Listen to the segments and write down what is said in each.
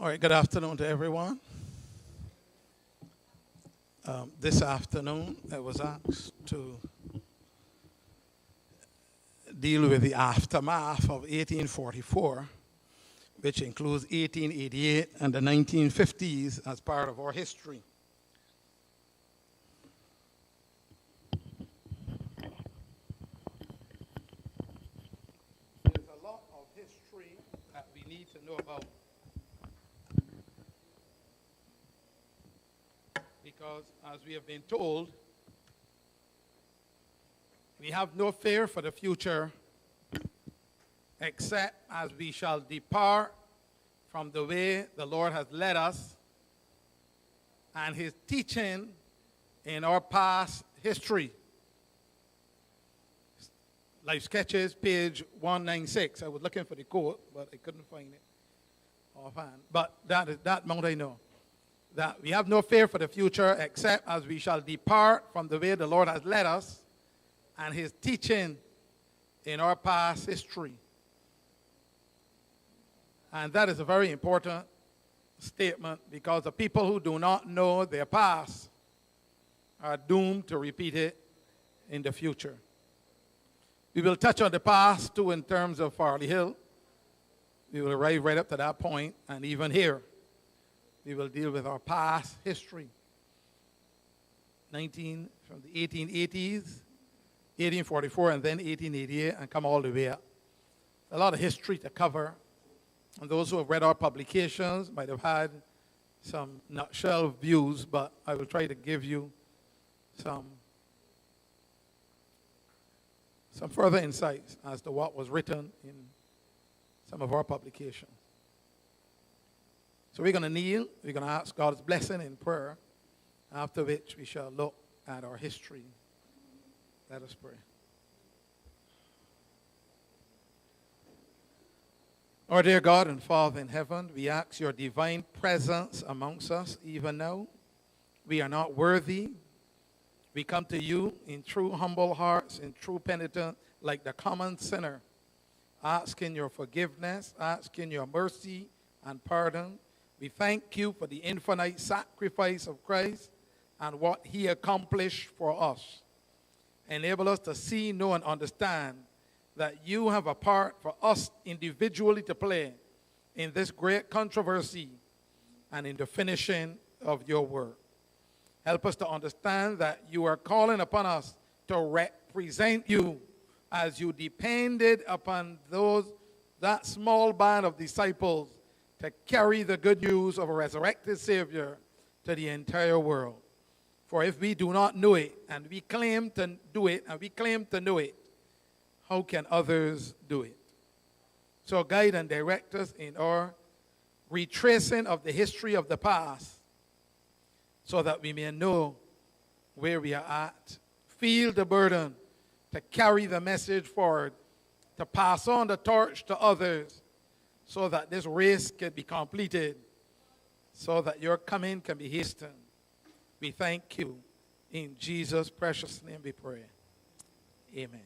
All right, good afternoon to everyone. This afternoon, I was asked to deal with the aftermath of 1844, which includes 1888 and the 1950s as part of our history. There's a lot of history that we need to know about. Because, as we have been told, we have no fear for the future, except as we shall depart from the way the Lord has led us and his teaching in our past history. Life Sketches, page 196. I was looking for the quote, but I couldn't find it offhand. But that much I know. That we have no fear for the future, except as we shall depart from the way the Lord has led us and his teaching in our past history. And that is a very important statement, because the people who do not know their past are doomed to repeat it in the future. We will touch on the past too in terms of Farley Hill. We will arrive right up to that point, and even here we will deal with our past history. From the 1880s, 1844, and then 1888, and come all the way up. A lot of history to cover. And those who have read our publications might have had some nutshell views, but I will try to give you some further insights as to what was written in some of our publications. So we're going to kneel. We're going to ask God's blessing in prayer, after which we shall look at our history. Let us pray. Our dear God and Father in heaven, we ask your divine presence amongst us even now. We are not worthy. We come to you in true humble hearts, in true penitence, like the common sinner, asking your forgiveness, asking your mercy and pardon. We thank you for the infinite sacrifice of Christ and what he accomplished for us. Enable us to see, know, and understand that you have a part for us individually to play in this great controversy and in the finishing of your work. Help us to understand that you are calling upon us to represent you as you depended upon that small band of disciples to carry the good news of a resurrected Savior to the entire world. For if we do not know it, and we claim to do it, and we claim to know it, how can others do it? So guide and direct us in our retracing of the history of the past, so that we may know where we are at, feel the burden to carry the message forward, to pass on the torch to others, so that this race can be completed, so that your coming can be hastened. We thank you. In Jesus' precious name we pray. Amen.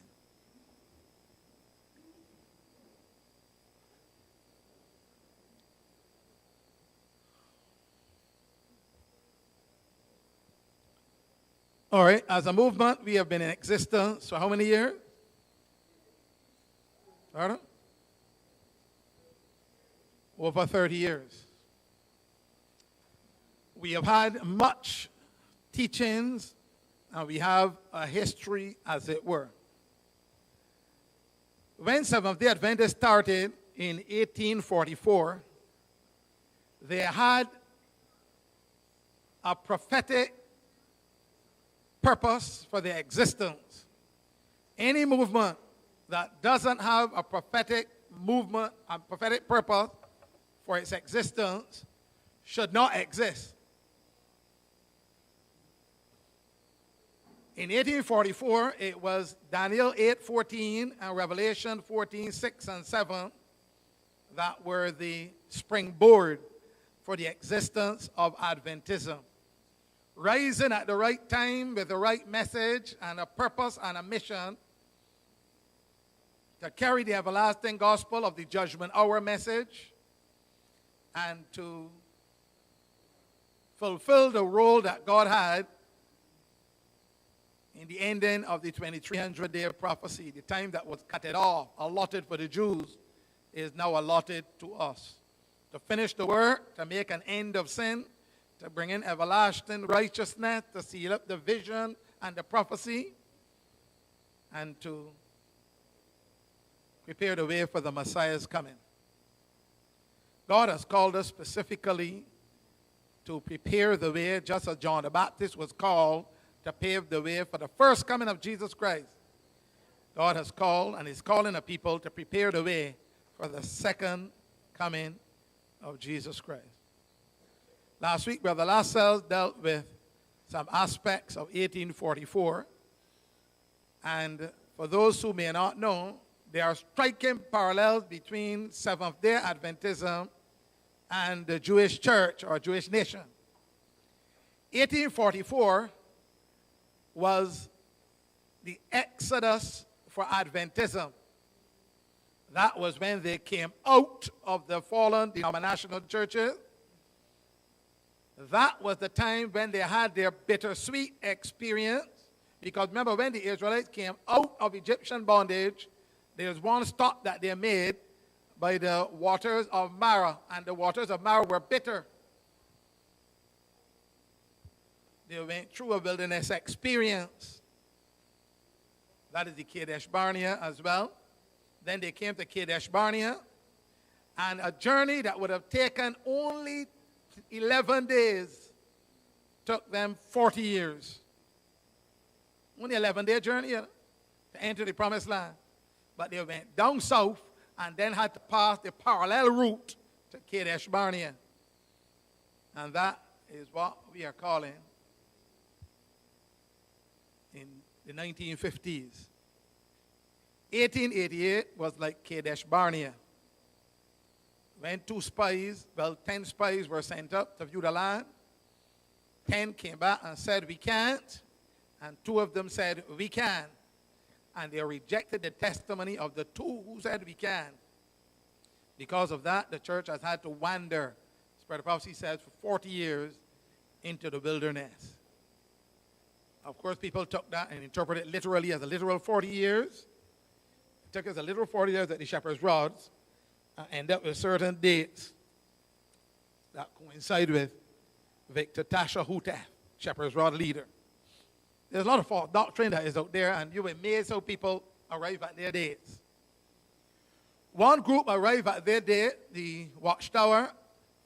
All right, as a movement, we have been in existence for how many years? Pardon? Over 30 years. We have had much teachings, and we have a history, as it were. When Seventh-day Adventists started in 1844, they had a prophetic purpose for their existence. Any movement that doesn't have a prophetic movement, a prophetic purpose for its existence should not exist. In 1844, it was Daniel 8:14 and Revelation 14:6 and 7 that were the springboard for the existence of Adventism. Rising at the right time with the right message and a purpose and a mission to carry the everlasting gospel of the judgment hour message and to fulfill the role that God had in the ending of the 2300-day prophecy. The time that was cut off, allotted for the Jews, is now allotted to us. To finish the work, to make an end of sin, to bring in everlasting righteousness, to seal up the vision and the prophecy, and to prepare the way for the Messiah's coming. God has called us specifically to prepare the way, just as John the Baptist was called to pave the way for the first coming of Jesus Christ. God has called and is calling the people to prepare the way for the second coming of Jesus Christ. Last week, Brother Lascelles dealt with some aspects of 1844. And for those who may not know, there are striking parallels between Seventh-day Adventism and the Jewish church or Jewish nation. 1844 was the exodus for Adventism. That was when they came out of the fallen denominational churches. That was the time when they had their bittersweet experience. Because remember, when the Israelites came out of Egyptian bondage, there was one stop that they made by the waters of Marah, and the waters of Marah were bitter. They went through a wilderness experience. That is the Kadesh Barnea as well. Then they came to Kadesh Barnea, and a journey that would have taken only 11 days took them 40 years. Only 11-day journey to enter the promised land. But they went down south and then had to pass the parallel route to Kadesh Barnea. And that is what we are calling in the 1950s. 1888 was like Kadesh Barnea. When 10 spies were sent up to view the land. 10 came back and said, we can't. And 2 of them said, we can. And they rejected the testimony of the 2 who said we can. Because of that, the church has had to wander, as Brother Prophecy says, for 40 years into the wilderness. Of course, people took that and interpreted it literally as a literal 40 years. It took us a literal 40 years at the shepherd's rods and end up with certain dates that coincide with Victor Tasha Hutef, shepherd's rod leader. There's a lot of false doctrine that is out there, and you're amazed how people arrive at their dates. One group arrived at their date, the Watchtower,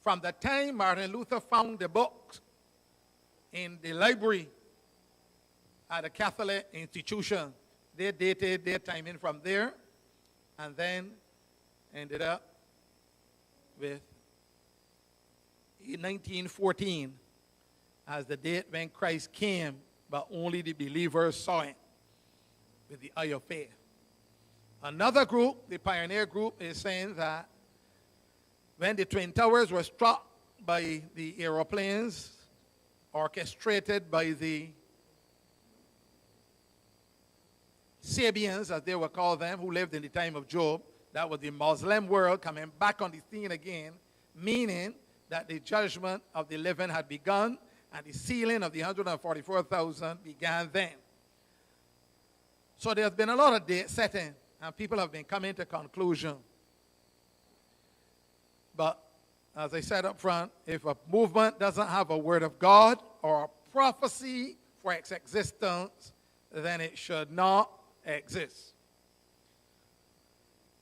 from the time Martin Luther found the books in the library at a Catholic institution. They dated their timing from there, and then ended up with 1914 as the date when Christ came, but only the believers saw it with the eye of faith. Another group, the pioneer group, is saying that when the Twin Towers were struck by the aeroplanes orchestrated by the Sabians, as they were called them, who lived in the time of Job, that was the Muslim world coming back on the scene again, meaning that the judgment of the living had begun and the sealing of the 144,000 began then. So there's been a lot of date setting, and people have been coming to conclusion. But as I said up front, if a movement doesn't have a word of God or a prophecy for its existence, then it should not exist.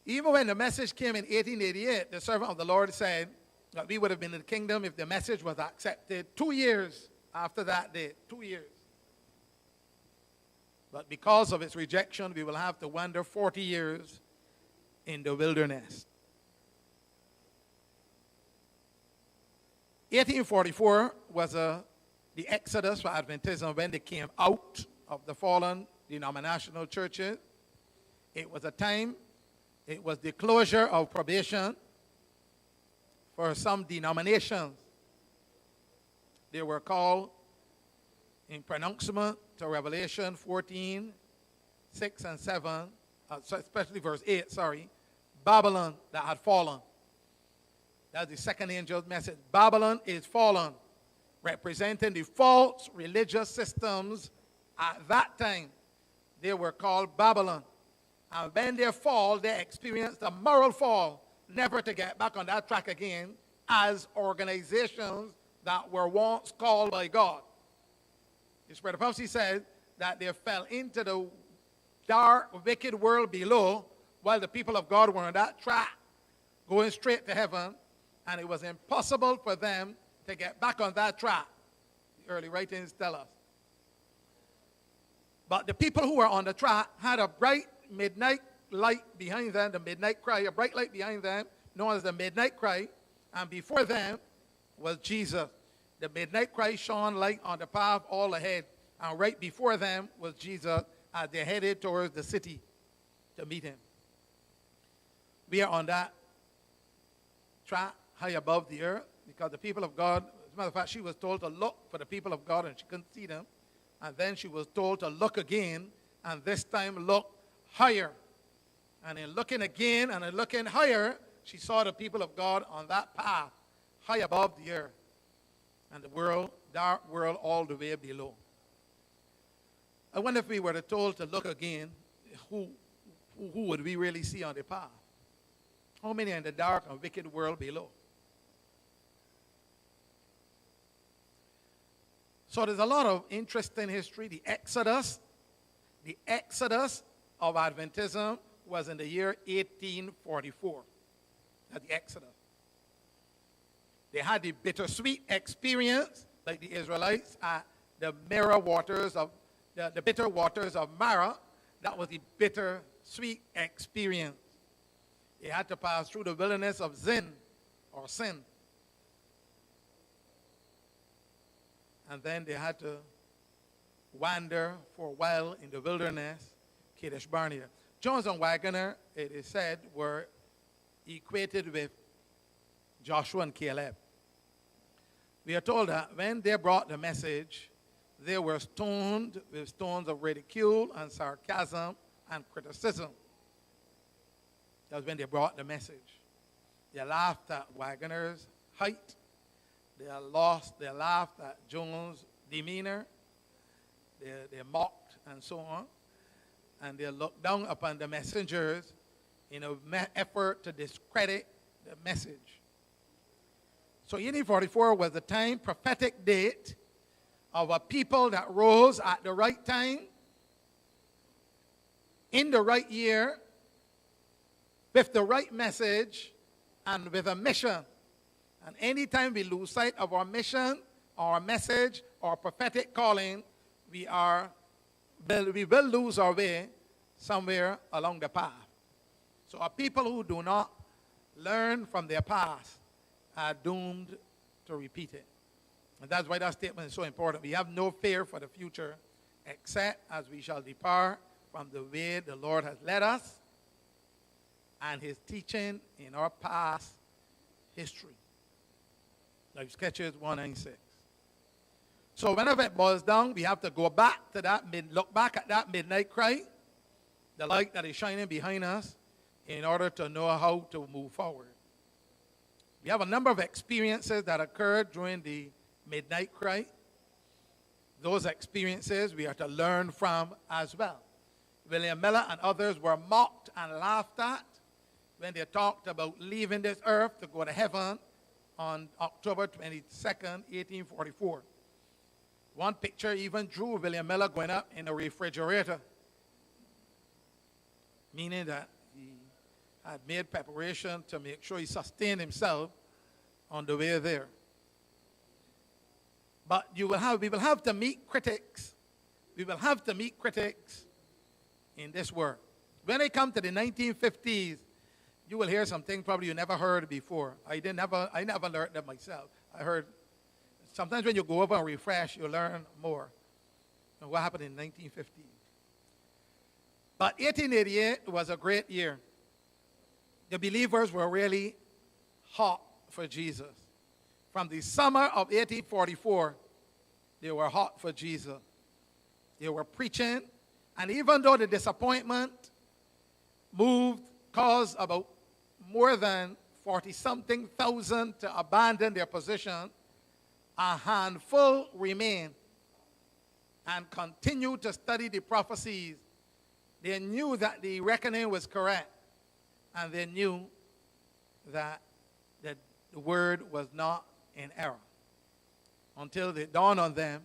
Even when the message came in 1888, the servant of the Lord said that we would have been in the kingdom if the message was accepted 2 years after that date. 2 years. But because of its rejection, we will have to wander 40 years in the wilderness. 1844 was the exodus for Adventism when they came out of the fallen denominational churches. It was a time, it was the closure of probation for some denominations. They were called, in pronouncement to Revelation 14, 6 and 7, especially verse 8, Babylon that had fallen. That's the second angel's message. Babylon is fallen, representing the false religious systems at that time. They were called Babylon. And when they fall, they experienced a moral fall, never to get back on that track again as organizations that were once called by God. The Spirit of Prophecy says that they fell into the dark, wicked world below while the people of God were on that track, going straight to heaven, and it was impossible for them to get back on that track. The early writings tell us. But the people who were on the track had a bright midnight light behind them, the midnight cry, a bright light behind them, known as the midnight cry, and before them was Jesus. The midnight cry shone light on the path all ahead, and right before them was Jesus as they headed towards the city to meet him. We are on that track high above the earth because the people of God, as a matter of fact, she was told to look for the people of God and she couldn't see them. And then she was told to look again, and this time look higher. And in looking again and in looking higher, she saw the people of God on that path, high above the earth, and the world, dark world, all the way below. I wonder if we were told to look again, who would we really see on the path? How many are in the dark and wicked world below? So there's a lot of interesting history. The Exodus of Adventism was in the year 1844. That's the Exodus. They had the bittersweet experience, like the Israelites, at the bitter waters of Mara. That was the bittersweet experience. They had to pass through the wilderness of sin. And then they had to wander for a while in the wilderness, Kadesh Barnea. Jones and Wagner, it is said, were equated with Joshua and Caleb. We are told that when they brought the message, they were stoned with stones of ridicule and sarcasm and criticism. That's when they brought the message. They laughed at Wagner's height. They laughed at Jones' demeanor. They mocked and so on. And they looked down upon the messengers in an effort to discredit the message. So 1844 was the time, prophetic date, of a people that rose at the right time, in the right year, with the right message, and with a mission. And anytime we lose sight of our mission, our message, our prophetic calling, we will lose our way somewhere along the path. So our people who do not learn from their past are doomed to repeat it. And that's why that statement is so important. We have no fear for the future, except as we shall depart from the way the Lord has led us and his teaching in our past history. Like Sketches 196. So whenever it boils down, we have to go back to that, look back at that midnight cry, the light that is shining behind us, in order to know how to move forward. We have a number of experiences that occurred during the midnight cry. Those experiences we are to learn from as well. William Miller and others were mocked and laughed at when they talked about leaving this earth to go to heaven on October 22nd, 1844. One picture even drew William Miller going up in a refrigerator, meaning that he had made preparation to make sure he sustained himself on the way there. But we will have to meet critics. We will have to meet critics in this work. When I come to the 1950s, you will hear some things probably you never heard before. I never learned them myself. I heard sometimes when you go over and refresh, you learn more. And what happened in 1950? But 1888 was a great year. The believers were really hot for Jesus. From the summer of 1844, they were hot for Jesus. They were preaching, and even though the disappointment caused about more than 40-something thousand to abandon their position, a handful remain and continue to study the prophecies. They knew that the reckoning was correct, and they knew that the word was not in error, until it dawned on them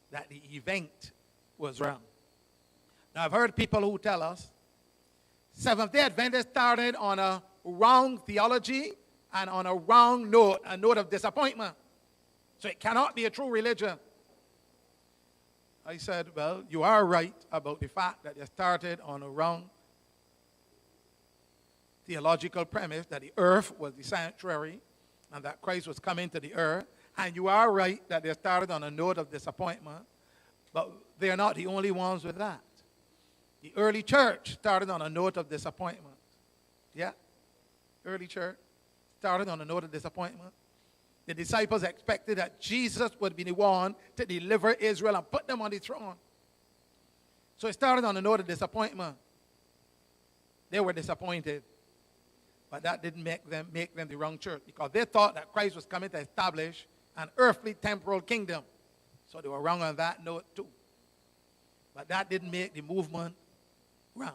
that the event was wrong. Now, I've heard people who tell us Seventh-day Adventists started on a wrong theology and on a wrong note, a note of disappointment. So it cannot be a true religion. I said, well, you are right about the fact that they started on a wrong theological premise, that the earth was the sanctuary and that Christ was coming to the earth. And you are right that they started on a note of disappointment, but they are not the only ones with that. The early church started on a note of disappointment. Yeah? Early church started on a note of disappointment. The disciples expected that Jesus would be the one to deliver Israel and put them on the throne. So it started on a note of disappointment. They were disappointed. But that didn't make them the wrong church, because they thought that Christ was coming to establish an earthly temporal kingdom. So they were wrong on that note too. But that didn't make the movement wrong.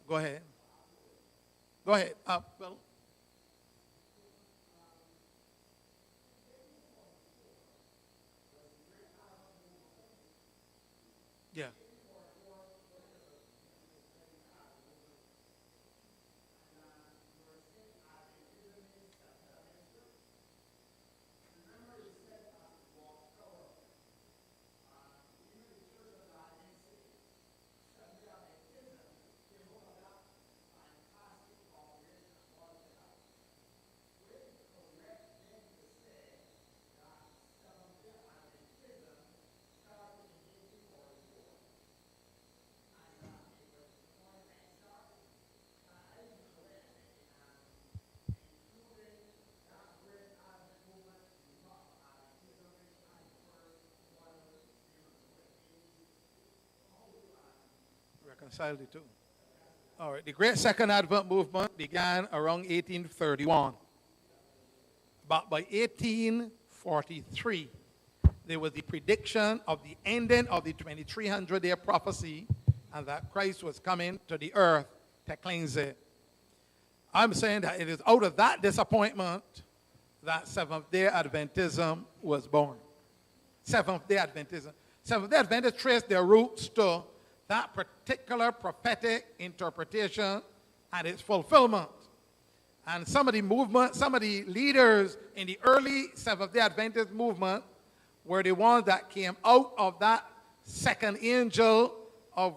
Go ahead. Go ahead. Well, yeah. Reconciled the two. All right. The Great Second Advent movement began around 1831. But by 1843, there was the prediction of the ending of the 2300-year prophecy, and that Christ was coming to the earth to cleanse it. I'm saying that it is out of that disappointment that Seventh-day Adventism was born. Seventh-day Adventism. Seventh-day Adventists trace their roots to that particular prophetic interpretation and its fulfillment. And some of the movement, some of the leaders in the early Seventh-day Adventist movement were the ones that came out of that second angel of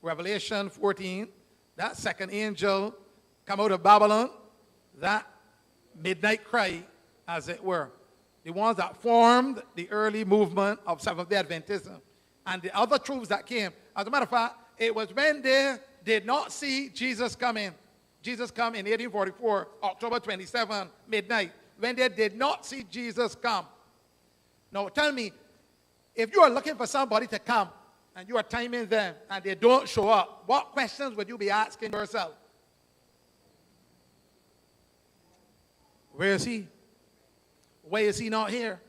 Revelation 14. That second angel come out of Babylon, that midnight cry, as it were. The ones that formed the early movement of Seventh-day Adventism. And the other troops that came, as a matter of fact, it was when they did not see Jesus coming. Jesus come in 1844, October 27, midnight. When they did not see Jesus come. Now tell me, if you are looking for somebody to come, and you are timing them, and they don't show up, what questions would you be asking yourself? Where is he? Why is he not here?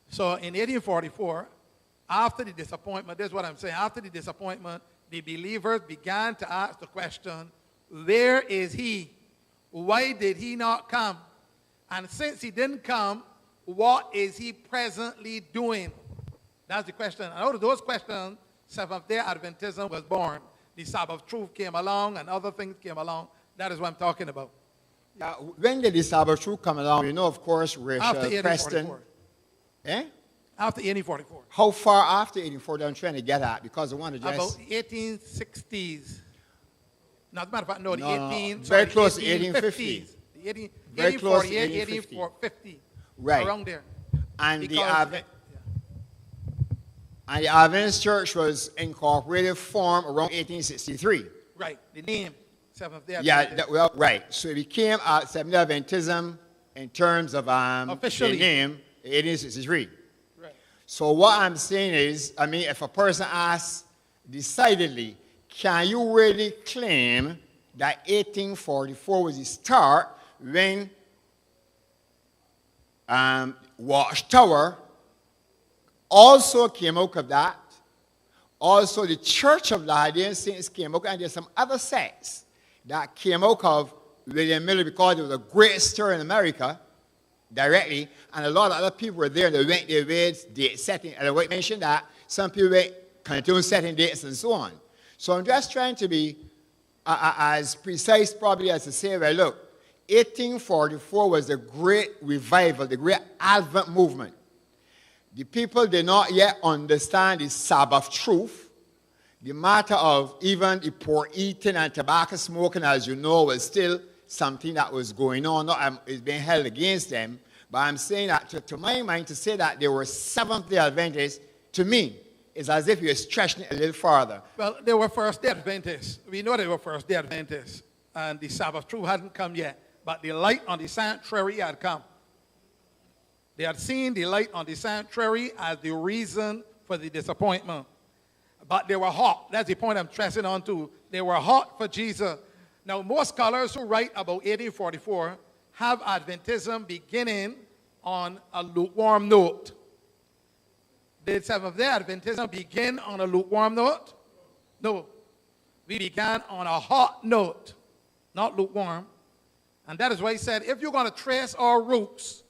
So in 1844, after the disappointment, this is what I'm saying, after the disappointment, the believers began to ask the question, where is he? Why did he not come? And since he didn't come, what is he presently doing? That's the question. And out of those questions, Seventh-day Adventism was born. The Sabbath truth came along and other things came along. That is what I'm talking about. When did the Sabbath truth come along? You know, of course, After Preston. Eh? After 1844. How far after 1844 I'm trying to get at? Because I want to just... About 1860s. No, as a matter of fact, no, the No, 18... very sorry, close to 1850s. The 18, Very close to 1848, 1850. Right. Around there. And Because the Adventist Church was incorporated, formed around 1863. right, the name, Seventh-day Yeah, well, right. So it became Seventh-day Adventism in terms of Officially. the name, 1863. Right. So what I'm saying is, I mean, if a person asks decidedly, can you really claim that 1844 was the start when Watchtower also came out of that? Also, the Church of Latter-day Saints came out, and there's some other sects that came out of William Miller because it was a great stir in America directly, and a lot of other people were there. They went their ways, date setting, and I mentioned that some people went continue setting dates and so on. So I'm just trying to be as precise probably as to say, well, look, 1844 was the great revival, the great Advent movement. The people did not yet understand the Sabbath truth. The matter of even the pork eating and tobacco smoking, as you know, was still something that was going on. Not, it's being held against them. But I'm saying that, to my mind, to say that they were Seventh-day Adventists, to me, is as if you're stretching it a little farther. Well, they were first-day Adventists. We know they were first-day Adventists. And the Sabbath truth hadn't come yet. But the light on the sanctuary had come. They had seen the light on the sanctuary as the reason for the disappointment. But they were hot. That's the point I'm stressing on too. They were hot for Jesus. Now, most scholars who write about 1844 have Adventism beginning on a lukewarm note. Did Seventh-day Adventism begin on a lukewarm note? No. We began on a hot note, not lukewarm. And that is why he said, if you're going to trace our roots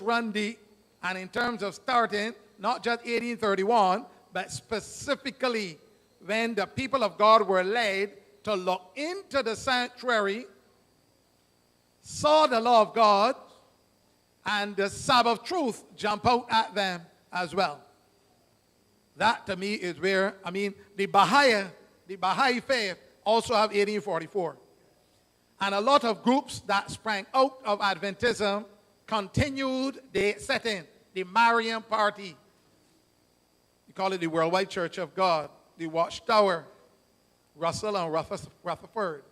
run deep. And in terms of starting, not just 1831, but specifically when the people of God were led to look into the sanctuary, saw the law of God, and the Sabbath truth jump out at them as well. That to me is where, the Baha'i faith also have 1844. And a lot of groups that sprang out of Adventism continued the setting, the Marian Party. We call it the Worldwide Church of God, the Watchtower, Russell and Rutherford,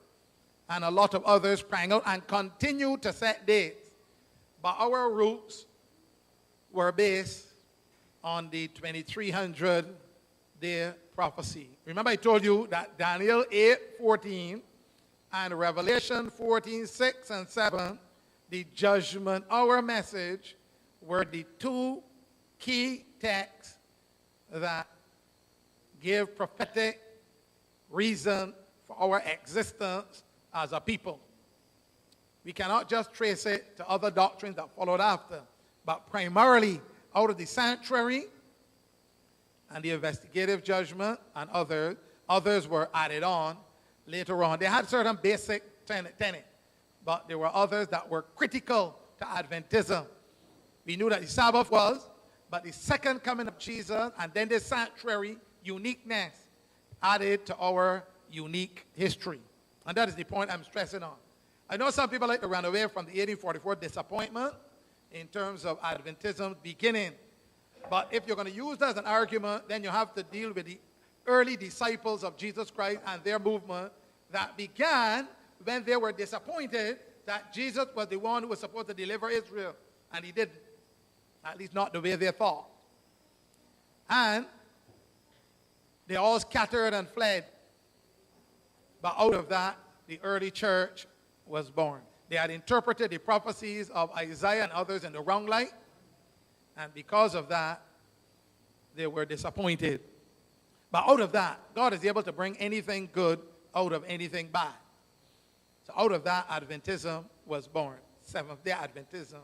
and a lot of others sprang out and continued to set dates. But our roots were based on the 2300-day prophecy. Remember I told you that Daniel 8:14 and Revelation 14:6 and 7, the judgment hour message, were the two key texts that give prophetic reason for our existence as a people. We cannot just trace it to other doctrines that followed after, but primarily out of the sanctuary and the investigative judgment and others were added on later on. They had certain basic tenets, but there were others that were critical to Adventism. We knew that the Sabbath was, but the second coming of Jesus and then the sanctuary uniqueness added to our unique history. And that is the point I'm stressing on. I know some people like to run away from the 1844 disappointment in terms of Adventism beginning. But if you're going to use that as an argument, then you have to deal with the early disciples of Jesus Christ and their movement that began when they were disappointed that Jesus was the one who was supposed to deliver Israel. And he didn't. At least not the way they thought. And they all scattered and fled. But out of that, the early church was born. They had interpreted the prophecies of Isaiah and others in the wrong light. And because of that, they were disappointed. But out of that, God is able to bring anything good out of anything bad. So out of that, Adventism was born. Seventh-day Adventism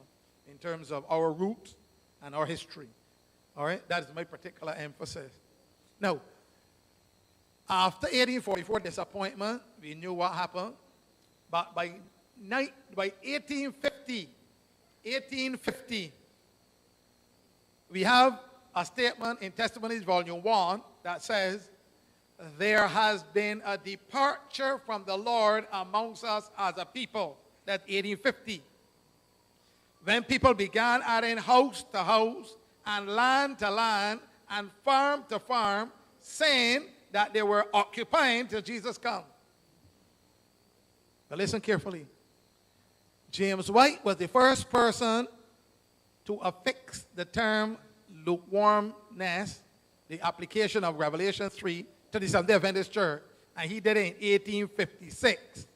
in terms of our roots and our history. All right? That is my particular emphasis. Now, after 1844 disappointment, we knew what happened. But by 1850, we have a statement in Testimonies, Volume 1, that says, there has been a departure from the Lord amongst us as a people. That's 1850. When people began adding house to house and land to land and farm to farm, saying that they were occupying till Jesus comes. But listen carefully. James White was the first person to affix the term lukewarmness, the application of Revelation 3, to the Seventh-day Adventist Church, and he did it in 1856.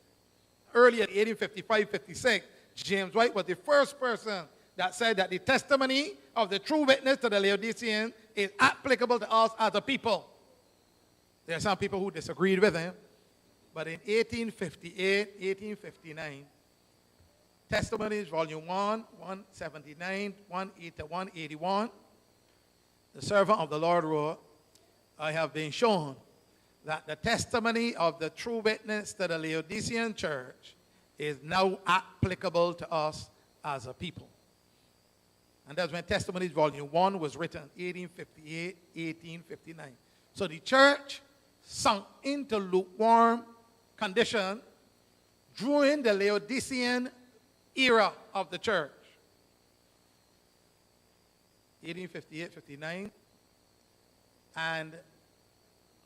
Earlier, 1855-56, James White was the first person that said that the testimony of the true witness to the Laodiceans is applicable to us as a people. There are some people who disagreed with him, but in 1858, 1859, Testimonies, Volume 1, 179, 180, 181, the servant of the Lord wrote, I have been shown that the testimony of the true witness to the Laodicean church is now applicable to us as a people. And that's when Testimonies Volume 1 was written, 1858, 1859. So the church sunk into lukewarm condition during the Laodicean era of the church. 1858, 59. And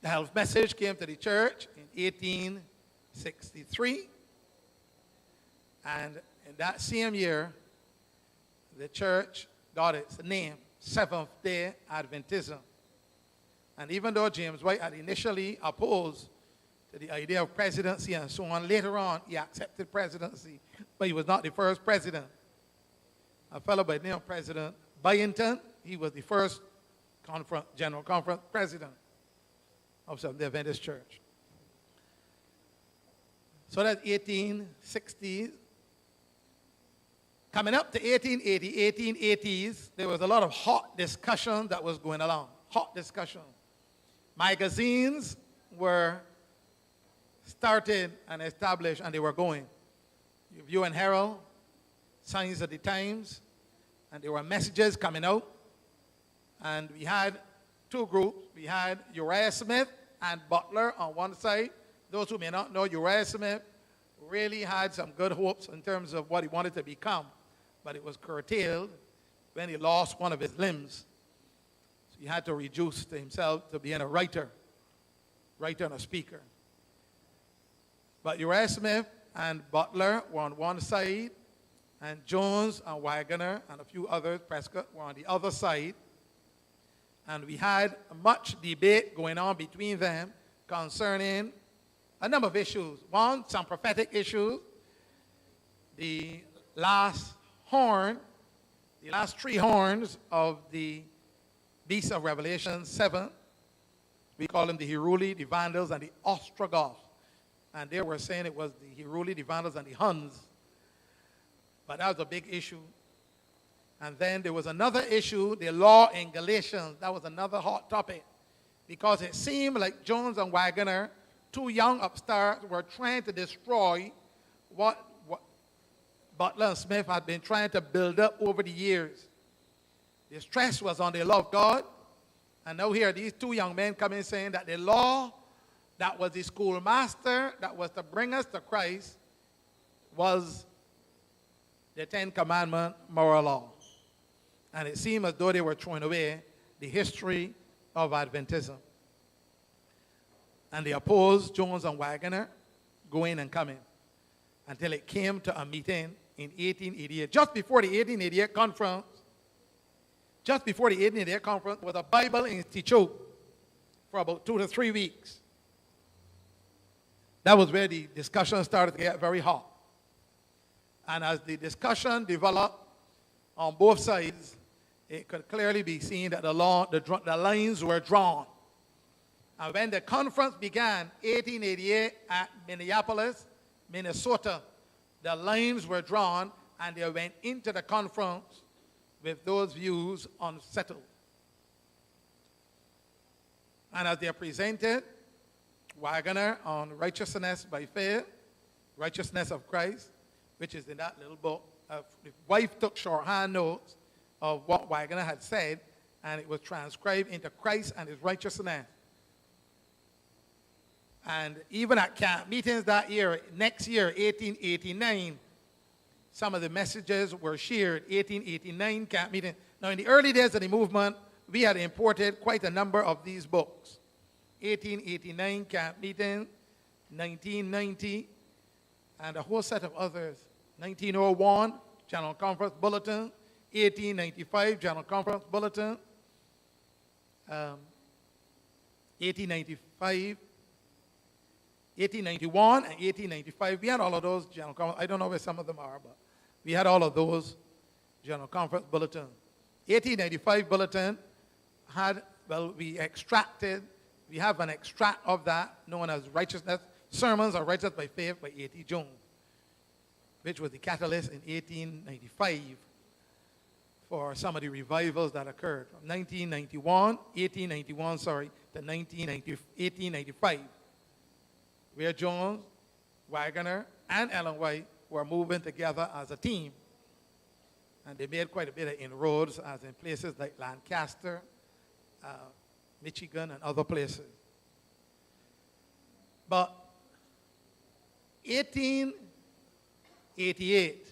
the health message came to the church in 1863. And in that same year, the church got its name, Seventh-day Adventism. And even though James White had initially opposed to the idea of presidency and so on, later on he accepted presidency, but he was not the first president. A fellow by the name of President Byington, he was the first General Conference president of the Adventist Church. So that's 1860s. Coming up to 1880, 1880s, there was a lot of hot discussion that was going along. Hot discussion. Magazines were started and established, and they were going. View and Herald, Signs of the Times, and there were messages coming out. And we had two groups. We had Uriah Smith and Butler on one side. Those who may not know, Uriah Smith really had some good hopes in terms of what he wanted to become, but it was curtailed when he lost one of his limbs. So he had to reduce to himself to being a writer and a speaker. But Uriah Smith and Butler were on one side, and Jones and Waggoner and a few others, Prescott, were on the other side. And we had much debate going on between them concerning a number of issues. One, some prophetic issues. The last three horns of the beast of Revelation 7, we call them the Heruli, the Vandals, and the Ostrogoths. And they were saying it was the Heruli, the Vandals, and the Huns. But that was a big issue. And then there was another issue, the law in Galatians. That was another hot topic. Because it seemed like Jones and Waggoner, two young upstarts, were trying to destroy what Butler and Smith had been trying to build up over the years. The stress was on the law of God. And now here are these two young men coming saying that the law that was the schoolmaster that was to bring us to Christ was the Ten Commandment moral law. And it seemed as though they were throwing away the history of Adventism. And they opposed Jones and Waggoner going and coming until it came to a meeting in 1888. Just before the 1888 conference was a Bible Institute for about 2 to 3 weeks. That was where the discussion started to get very hot. And as the discussion developed on both sides, it could clearly be seen that the lines were drawn. And when the conference began, 1888, at Minneapolis, Minnesota, the lines were drawn, and they went into the conference with those views unsettled. And as they are presented, Waggoner on righteousness by faith, righteousness of Christ, which is in that little book. The wife took shorthand notes of what Waggoner had said, and it was transcribed into Christ and his righteousness. And even at camp meetings that year, next year, 1889, some of the messages were shared. 1889 camp meeting. Now, in the early days of the movement, we had imported quite a number of these books. 1889 camp meeting, 1990, and a whole set of others. 1901, General Conference Bulletin. 1895, General Conference Bulletin. 1895, 1891, and 1895. We had all of those general conference. I don't know where some of them are, but we had all of those general conference bulletins. 1895 bulletin had, well, we have an extract of that known as Righteousness, Sermons on Righteousness by Faith by A.T. Jones, which was the catalyst in 1895 for some of the revivals that occurred from 1891, to 1895, where Jones, Waggoner, and Ellen White were moving together as a team. And they made quite a bit of inroads, as in places like Lancaster, Michigan, and other places. But 1888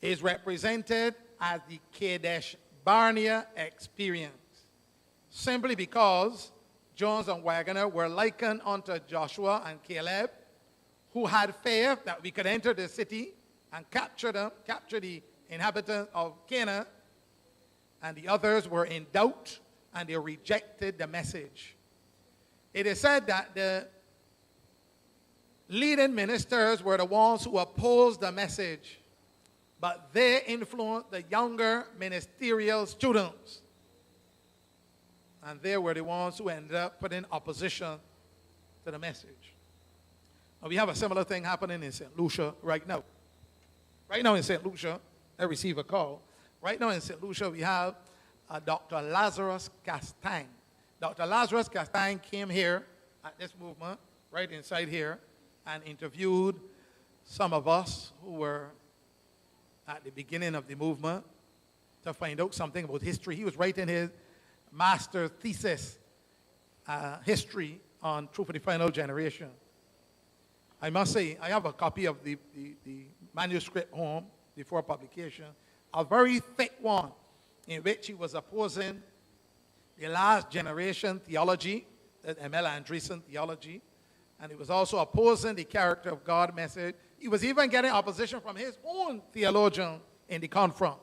is represented as the Kadesh Barnea experience, simply because Jones and Waggoner were likened unto Joshua and Caleb, who had faith that we could enter the city and capture the inhabitants of Canaan, and the others were in doubt and they rejected the message. It is said that the leading ministers were the ones who opposed the message, but they influenced the younger ministerial students, and they were the ones who ended up putting opposition to the message. Now, we have a similar thing happening in St. Lucia right now. Right now in St. Lucia, I receive a call. Right now in St. Lucia, we have Dr. Lazarus Castaigne. Dr. Lazarus Castaigne came here at this movement, right inside here, and interviewed some of us who were at the beginning of the movement to find out something about history. He was writing his master's thesis, history on Truth for the Final Generation. I must say, I have a copy of the manuscript home before publication, a very thick one, in which he was opposing the last generation theology, the M.L. Andreessen theology, and he was also opposing the character of God message. He was even getting opposition from his own theologian in the confront.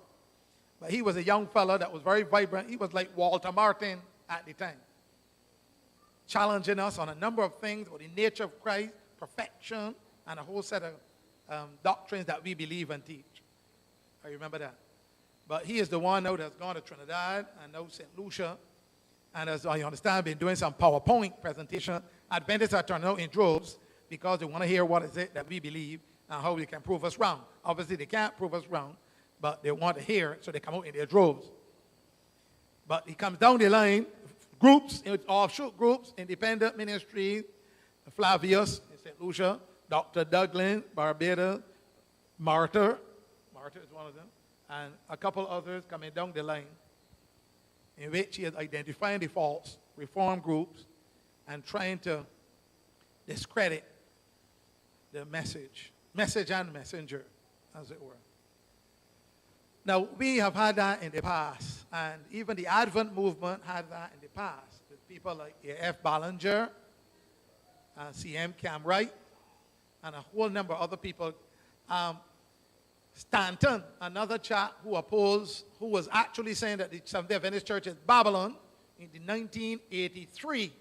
But he was a young fellow that was very vibrant. He was like Walter Martin at the time, challenging us on a number of things about the nature of Christ, perfection, and a whole set of doctrines that we believe and teach. I remember that. But he is the one now that's gone to Trinidad and now St. Lucia, and as I understand, been doing some PowerPoint presentation. Adventists are turning out in droves because they want to hear what is it that we believe and how they can prove us wrong. Obviously, they can't prove us wrong, but they want to hear it, so they come out in their droves. But he comes down the line, groups, offshoot groups, independent ministries, Flavius in St. Lucia, Dr. Douglas, Barbados, Martyr is one of them, and a couple others coming down the line, in which he is identifying the false reform groups and trying to discredit the message and messenger, as it were. Now, we have had that in the past, and even the Advent movement had that in the past, with people like A.F. Ballinger, C.M. Camwright, and a whole number of other people. Stanton, another chap who was actually saying that the Seventh-day Adventist Church is Babylon in 1983.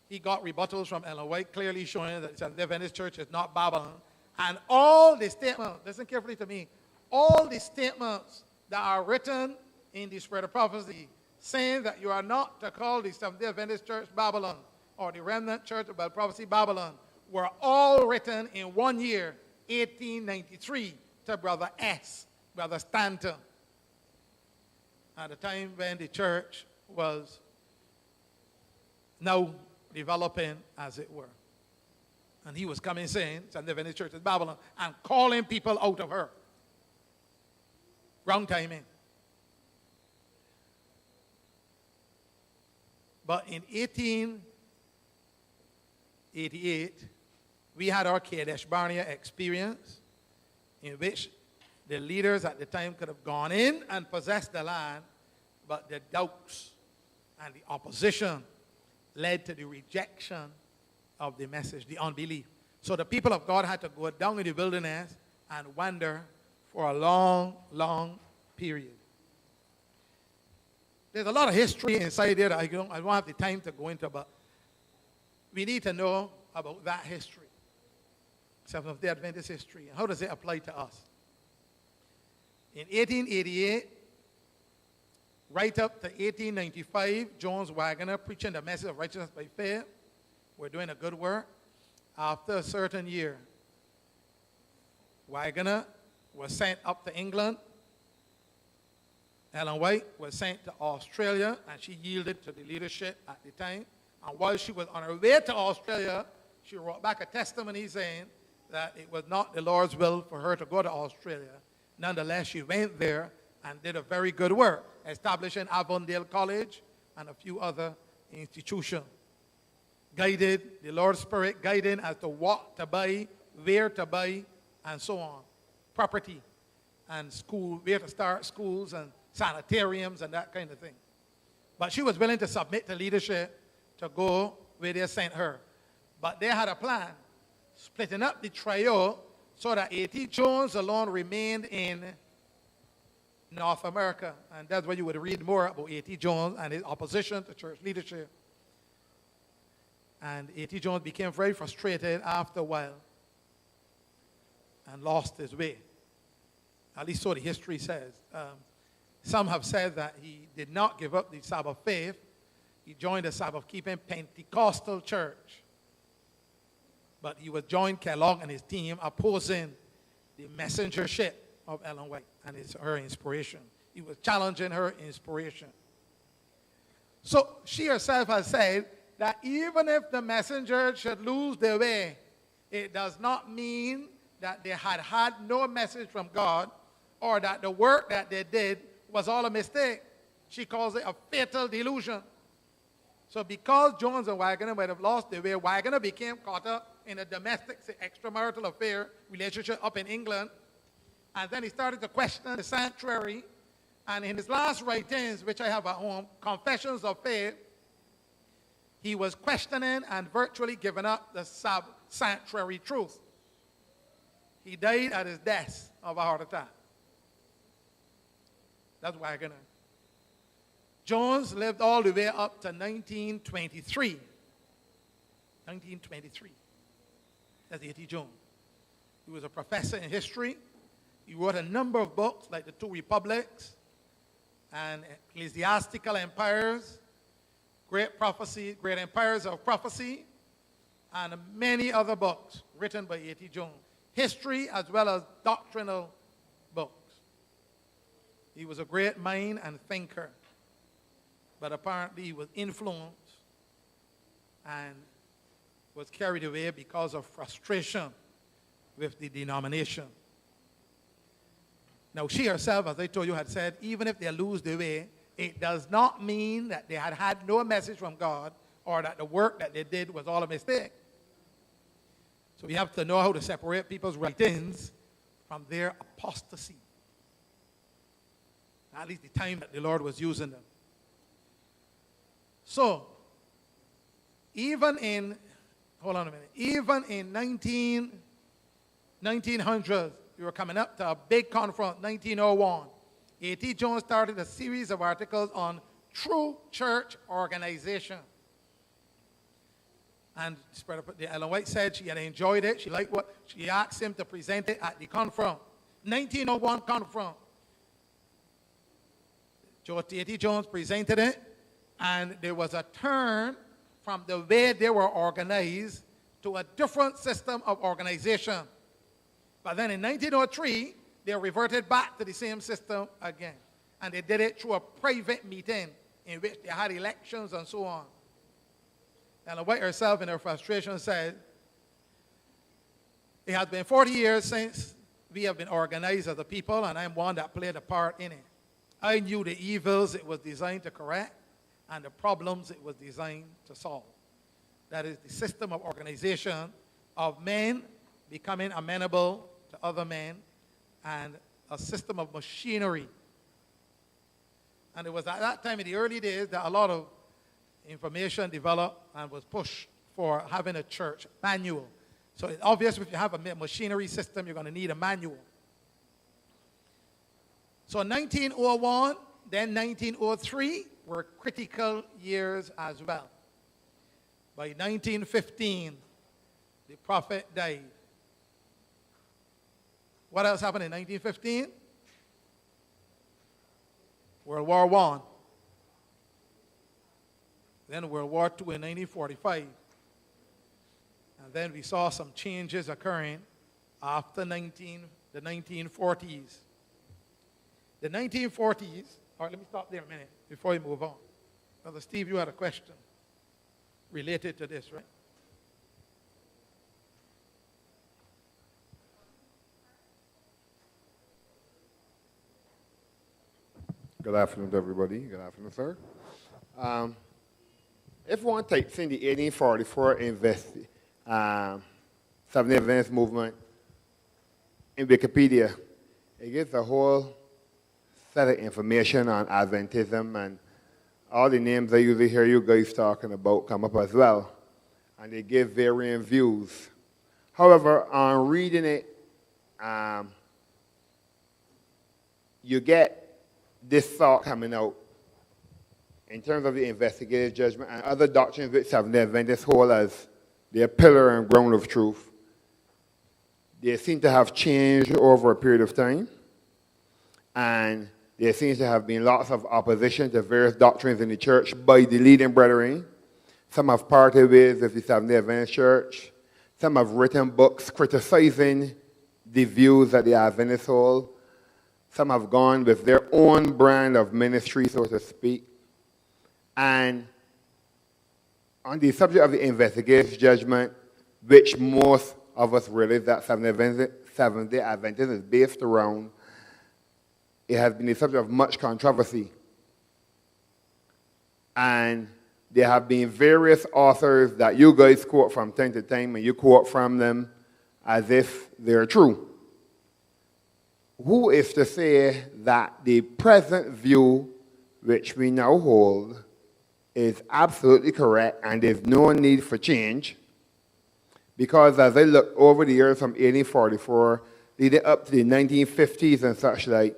He got rebuttals from Ellen White clearly showing that the Seventh-day Adventist Church is not Babylon. And all the statements, listen carefully to me, all the statements that are written in the Spirit of Prophecy saying that you are not to call the Seventh-day Adventist Church Babylon or the Remnant Church of Bible Prophecy Babylon were all written in 1 year, 1893, to Brother Stanton, at the time when the church was now developing, as it were. And he was coming saying, Seventh-day Adventist Church is Babylon, and calling people out of her. Wrong timing. But in 1888, we had our Kadesh Barnea experience, in which the leaders at the time could have gone in and possessed the land, but the doubts and the opposition led to the rejection of the message, the unbelief. So the people of God had to go down in the wilderness and wander for a long, long period. There's a lot of history inside there that I don't have the time to go into, but we need to know about that history. Seventh of the Adventist history. How does it apply to us? In 1888, right up to 1895, Jones Waggoner preaching the message of righteousness by faith. We're doing a good work. After a certain year, Waggoner was sent up to England. Ellen White was sent to Australia, and she yielded to the leadership at the time. And while she was on her way to Australia, she wrote back a testimony saying that it was not the Lord's will for her to go to Australia. Nonetheless, she went there and did a very good work, establishing Avondale College and a few other institutions. Guided, the Lord's Spirit guiding as to what to buy, where to buy, and so on. Property and school, where to start schools and sanitariums and that kind of thing. But she was willing to submit to leadership to go where they sent her. But they had a plan, splitting up the trio so that A.T. Jones alone remained in North America. And that's where you would read more about A.T. Jones and his opposition to church leadership. And A.T. Jones became very frustrated after a while and lost his way. At least so the history says. Some have said that he did not give up the Sabbath faith. He joined the Sabbath-keeping Pentecostal church. But he would join Kellogg and his team opposing the messengership of Ellen White and her inspiration. He was challenging her inspiration. So she herself has said that even if the messengers should lose their way, it does not mean that they had had no message from God or that the work that they did was all a mistake. She calls it a fatal delusion. So because Jones and Waggoner might have lost their way, Waggoner became caught up in a domestic extramarital affair relationship up in England. And then he started to question the sanctuary. And in his last writings, which I have at home, Confessions of Faith, he was questioning and virtually giving up the sanctuary truth. He died at his desk of a heart attack. That's Waggoner. Jones lived all the way up to 1923. 1923. That's A.T. Jones. He was a professor in history. He wrote a number of books like The Two Republics and Ecclesiastical Empires, Great Prophecy, Great Empires of Prophecy, and many other books written by A.T. Jones. History as well as doctrinal books. He was a great mind and thinker, but apparently he was influenced and was carried away because of frustration with the denomination. Now, she herself, as I told you, had said, even if they lose their way, it does not mean that they had had no message from God or that the work that they did was all a mistake. So we have to know how to separate people's writings from their apostasy. At least the time that the Lord was using them. So, even in 1900, we were coming up to a big conference, 1901. A.T. Jones started a series of articles on true church organization. And Ellen White said she had enjoyed it. She liked what she asked him to present it at the conference. 1901 conference. A.T. Jones presented it, and there was a turn from the way they were organized to a different system of organization. But then in 1903, they reverted back to the same system again. And they did it through a private meeting in which they had elections and so on. Ellen White herself, in her frustration, said, it has been 40 years since we have been organized as a people, and I'm one that played a part in it. I knew the evils it was designed to correct and the problems it was designed to solve. That is the system of organization of men becoming amenable to other men and a system of machinery. And it was at that time in the early days that a lot of information developed and was pushed for having a church manual. So it's obvious if you have a machinery system, you're going to need a manual. So 1901, then 1903, were critical years as well. By 1915, the prophet died. What else happened in 1915? World War I. Then World War II in 1945. And then we saw some changes occurring after the 1940s. The 1940s, all right, let me stop there a minute before we move on. Brother Steve, you had a question related to this, right? Good afternoon, everybody. Good afternoon, sir. If one takes in the 1844 Seventh-day Adventist movement in Wikipedia, it gives a whole set of information on Adventism, and all the names I usually hear you guys talking about come up as well, and they give varying views. However, on reading it, you get this thought coming out in terms of the investigative judgment and other doctrines which Seventh-day Adventists hold as their pillar and ground of truth. They seem to have changed over a period of time, and there seems to have been lots of opposition to various doctrines in the church by the leading brethren. Some have parted with the Seventh-day Adventist Church. Some have written books criticizing the views that the Adventists hold. Some have gone with their own brand of ministry, so to speak. And on the subject of the investigative judgment, which most of us realize that Seventh-day Adventism is based around, it has been the subject of much controversy. And there have been various authors that you guys quote from time to time, and you quote from them as if they're true. Who is to say that the present view which we now hold is absolutely correct and there's no need for change? Because as I look over the years from 1844 leading up to the 1950s and such like,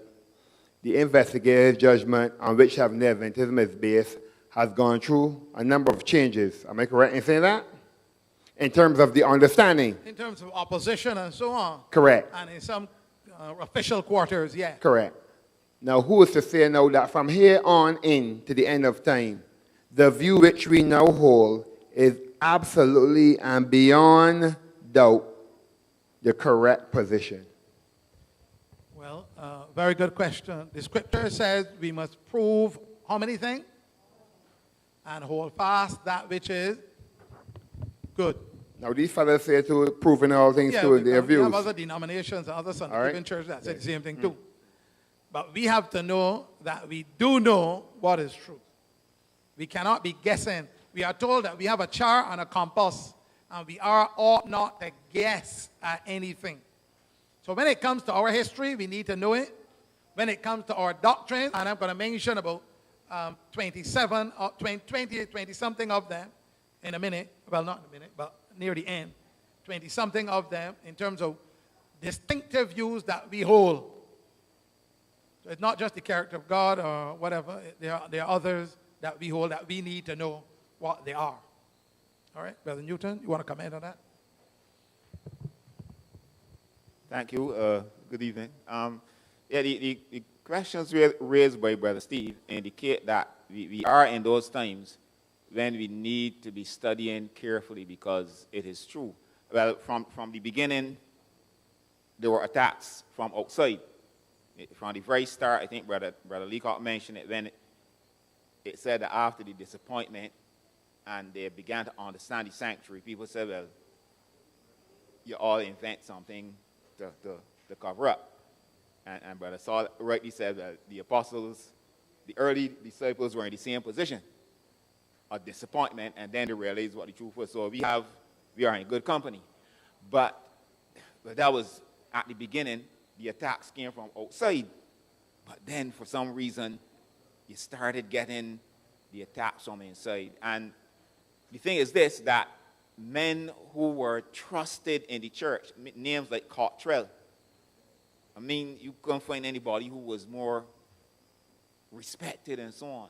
the investigative judgment on which Seventh-day Adventism is based has gone through a number of changes. Am I correct in saying that? In terms of the understanding. In terms of opposition and so on. Correct. And in some official quarters, yeah. Correct. Now, who is to say now that from here on in to the end of time, the view which we now hold is absolutely and beyond doubt the correct position? Well, very good question. The scripture says we must prove how many things? And hold fast that which is good. Now, these fellows say to proving all things too in their views. We have other denominations and other Sunday churches that say the same thing too. But we have to know that we do know what is true. We cannot be guessing. We are told that we have a chart and a compass, and we ought not to guess at anything. So when it comes to our history, we need to know it. When it comes to our doctrine, and I'm going to mention about 20-something of them in a minute. Well, not in a minute, but near the end. 20-something of them in terms of distinctive views that we hold. So it's not just the character of God or whatever. There are others that we hold that we need to know what they are. All right, Brother Newton, you want to comment on that? Thank you. Good evening. The questions raised by Brother Steve indicate that we are in those times when we need to be studying carefully because it is true. Well, from the beginning, there were attacks from outside. From the very start, I think Brother Leacock mentioned it when it said that after the disappointment and they began to understand the sanctuary, people said, well, you all invent something to cover up. And Brother Saul rightly said that the apostles, the early disciples were in the same position, a disappointment, and then they realized what the truth was. So we are in good company. But that was at the beginning, the attacks came from outside. But then for some reason, you started getting the attacks from inside. And the thing is this, that men who were trusted in the church, names like Cottrell, I mean, you couldn't find anybody who was more respected and so on.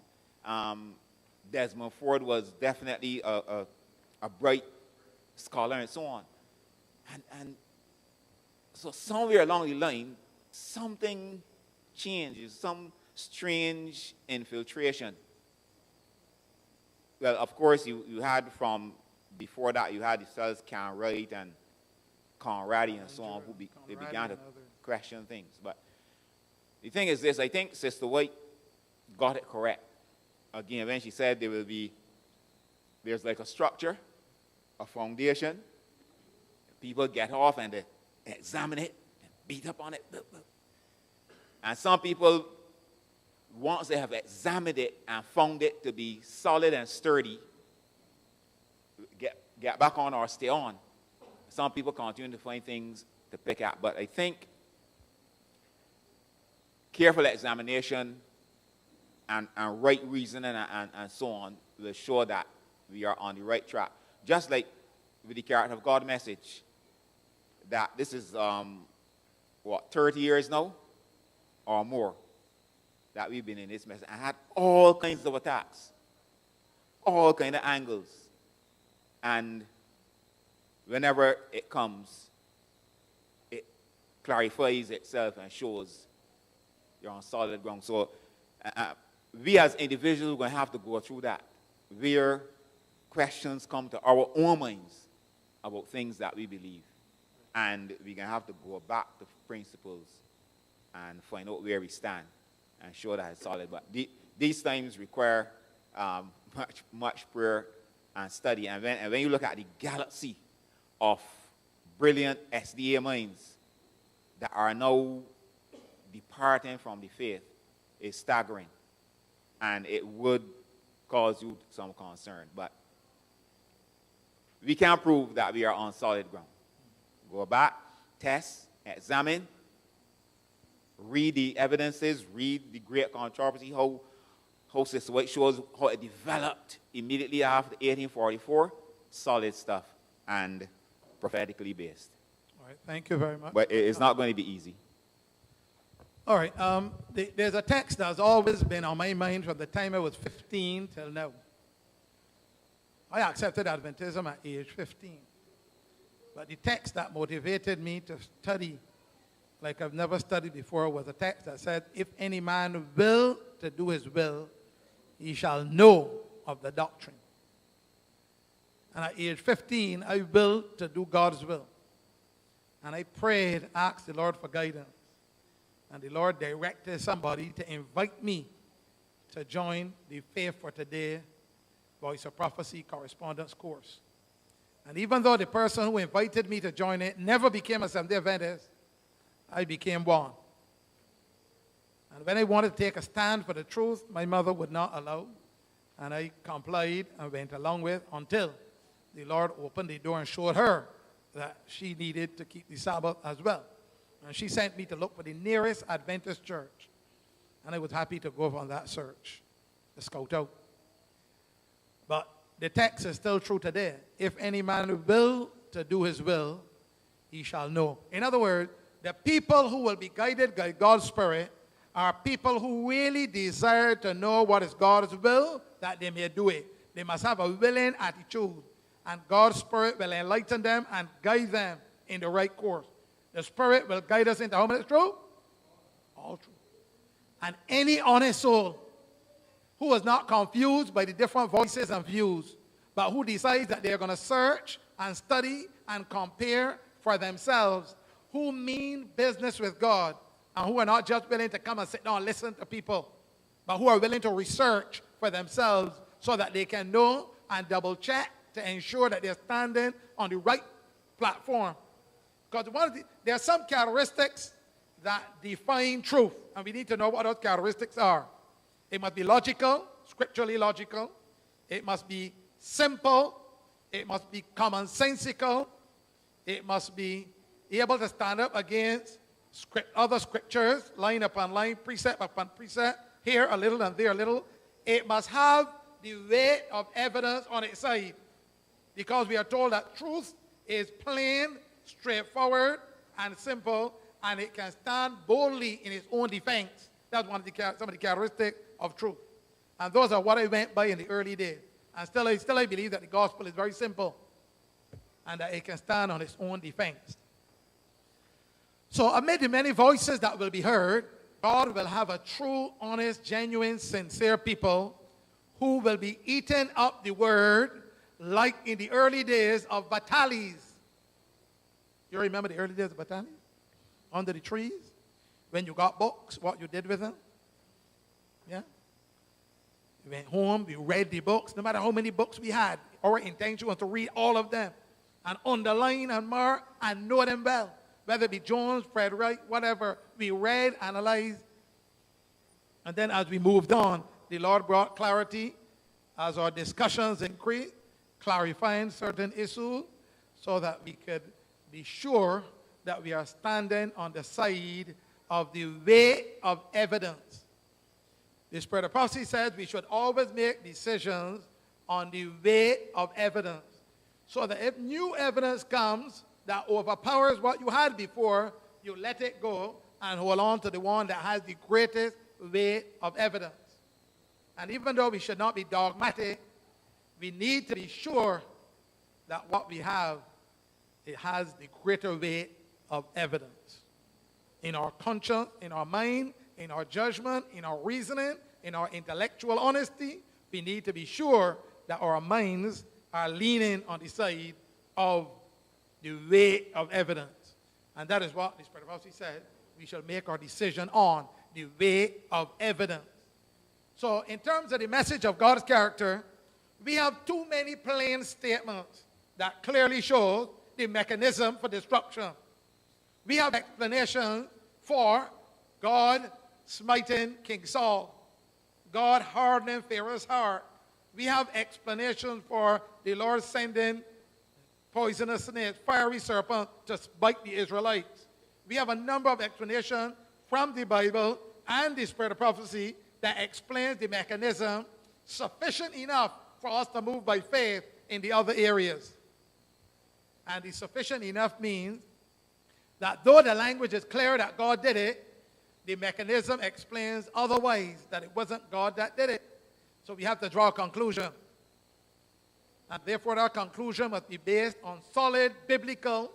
Desmond Ford was definitely a bright scholar and so on. And so somewhere along the line, something changes, some strange infiltration. Well, of course, you had from before that, you had the fellas Wright and Conradi and so on, they began to question things. But the thing is this, I think Sister White got it correct. Again, when she said there's like a structure, a foundation, people get off and they examine it and beat up on it. And some people, once they have examined it and found it to be solid and sturdy, get back on or stay on. Some people continue to find things to pick at. But I think careful examination and right reasoning and so on will show that we are on the right track. Just like with the Character of God message, that this is, 30 years now or more that we've been in this message. I had all kinds of attacks, all kinds of angles. And whenever it comes, it clarifies itself and shows you're on solid ground. So we as individuals are going to have to go through that, where questions come to our own minds about things that we believe. And we're going to have to go back to principles and find out where we stand and show that it's solid. But these times require much prayer and study. And when you look at the galaxy of brilliant SDA minds that are now departing from the faith, it's staggering. And it would cause you some concern. But we can prove that we are on solid ground. Go back, test, examine, read the evidences, read the great controversy, how Sister White shows how it developed immediately after 1844, solid stuff and prophetically based. All right, thank you very much. But it's not going to be easy. All right, there's a text that's always been on my mind from the time I was 15 till now. I accepted Adventism at age 15. But the text that motivated me to study like I've never studied before was a text that said, if any man will to do his will, he shall know of the doctrine. And at age 15, I will to do God's will. And I prayed, asked the Lord for guidance. And the Lord directed somebody to invite me to join the Faith for Today Voice of Prophecy correspondence course. And even though the person who invited me to join it never became a Seventh-day Adventist, I became one. And when I wanted to take a stand for the truth, my mother would not allow. And I complied and went along with until the Lord opened the door and showed her that she needed to keep the Sabbath as well. And she sent me to look for the nearest Adventist church. And I was happy to go on that search, to scout out. But the text is still true today. If any man will to do his will, he shall know. In other words, the people who will be guided by God's Spirit are people who really desire to know what is God's will, that they may do it. They must have a willing attitude. And God's Spirit will enlighten them and guide them in the right course. The Spirit will guide us into how much truth? All truth. And any honest soul who is not confused by the different voices and views, but who decides that they're going to search and study and compare for themselves, who mean business with God, and who are not just willing to come and sit down and listen to people, but who are willing to research for themselves so that they can know and double check to ensure that they're standing on the right platform. Because there are some characteristics that define truth, and we need to know what those characteristics are. It must be logical, scripturally logical. It must be simple. It must be commonsensical. It must be able to stand up against other scriptures, line upon line, precept upon precept, here a little and there a little. It must have the weight of evidence on its side, because we are told that truth is plain, straightforward, and simple, and it can stand boldly in its own defense. That's some of the characteristics of truth. And those are what I went by in the early days. And still I believe that the gospel is very simple and that it can stand on its own defense. So amid the many voices that will be heard, God will have a true, honest, genuine, sincere people who will be eating up the word like in the early days of battalies. You remember the early days of battalies? Under the trees? When you got books, what you did with them? Yeah? We went home, we read the books. No matter how many books we had, our intention was to read all of them and underline and mark and know them well. Whether it be Jones, Fred Wright, whatever, we read, analyzed. And then as we moved on, the Lord brought clarity as our discussions increased, clarifying certain issues so that we could be sure that we are standing on the side of the way of evidence. The Spirit of Prophecy says we should always make decisions on the way of evidence. So that if new evidence comes that overpowers what you had before, you let it go and hold on to the one that has the greatest way of evidence. And even though we should not be dogmatic, we need to be sure that what we have, it has the greater weight of evidence. In our conscience, in our mind, in our judgment, in our reasoning, in our intellectual honesty, we need to be sure that our minds are leaning on the side of the weight of evidence. And that is what the Spirit of Prophecy said. We shall make our decision on the weight of evidence. So in terms of the message of God's character, we have too many plain statements that clearly show the mechanism for destruction. We have explanations for God smiting King Saul, God hardening Pharaoh's heart. We have explanations for the Lord sending poisonous snakes, fiery serpents to bite the Israelites. We have a number of explanations from the Bible and the Spirit of Prophecy that explains the mechanism sufficient enough for us to move by faith in the other areas. And the sufficient enough means that though the language is clear that God did it, the mechanism explains otherwise, that it wasn't God that did it. So we have to draw a conclusion. And therefore our conclusion must be based on solid biblical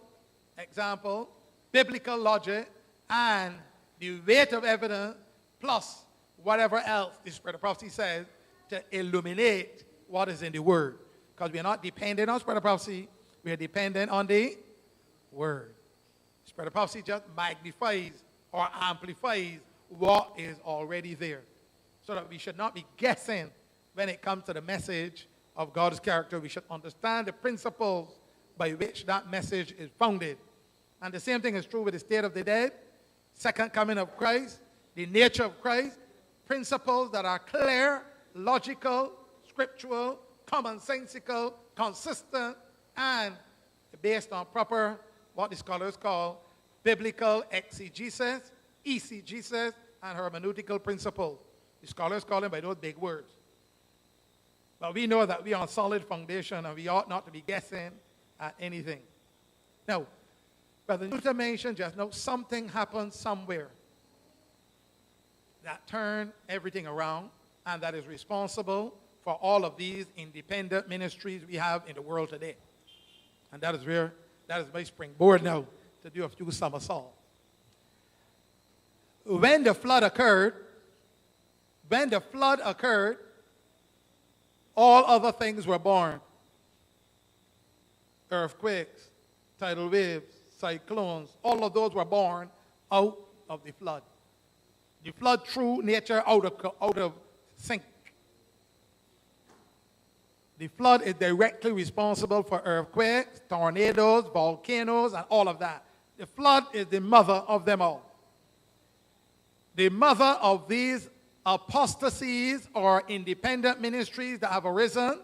example, biblical logic, and the weight of evidence, plus whatever else the Spirit of Prophecy says to illuminate what is in the Word. Because we are not dependent on Spirit of Prophecy, we are dependent on the Word. Spirit of Prophecy just magnifies or amplifies what is already there. So that we should not be guessing when it comes to the message of God's character. We should understand the principles by which that message is founded. And the same thing is true with the state of the dead, second coming of Christ, the nature of Christ, principles that are clear, logical, scriptural, commonsensical, consistent, and based on proper, what the scholars call, biblical exegesis, eisegesis, and hermeneutical principles. The scholars call them by those big words. But we know that we are on solid foundation and we ought not to be guessing at anything. Now, Brother Newton mentioned just now something happened somewhere that turned everything around and that is responsible for all of these independent ministries we have in the world today. And that is my springboard now to do a few somersaults. When the flood occurred, all other things were born. Earthquakes, tidal waves, cyclones, all of those were born out of the flood. The flood threw nature out of sync. The flood is directly responsible for earthquakes, tornadoes, volcanoes, and all of that. The flood is the mother of them all. The mother of these apostasies or independent ministries that have arisen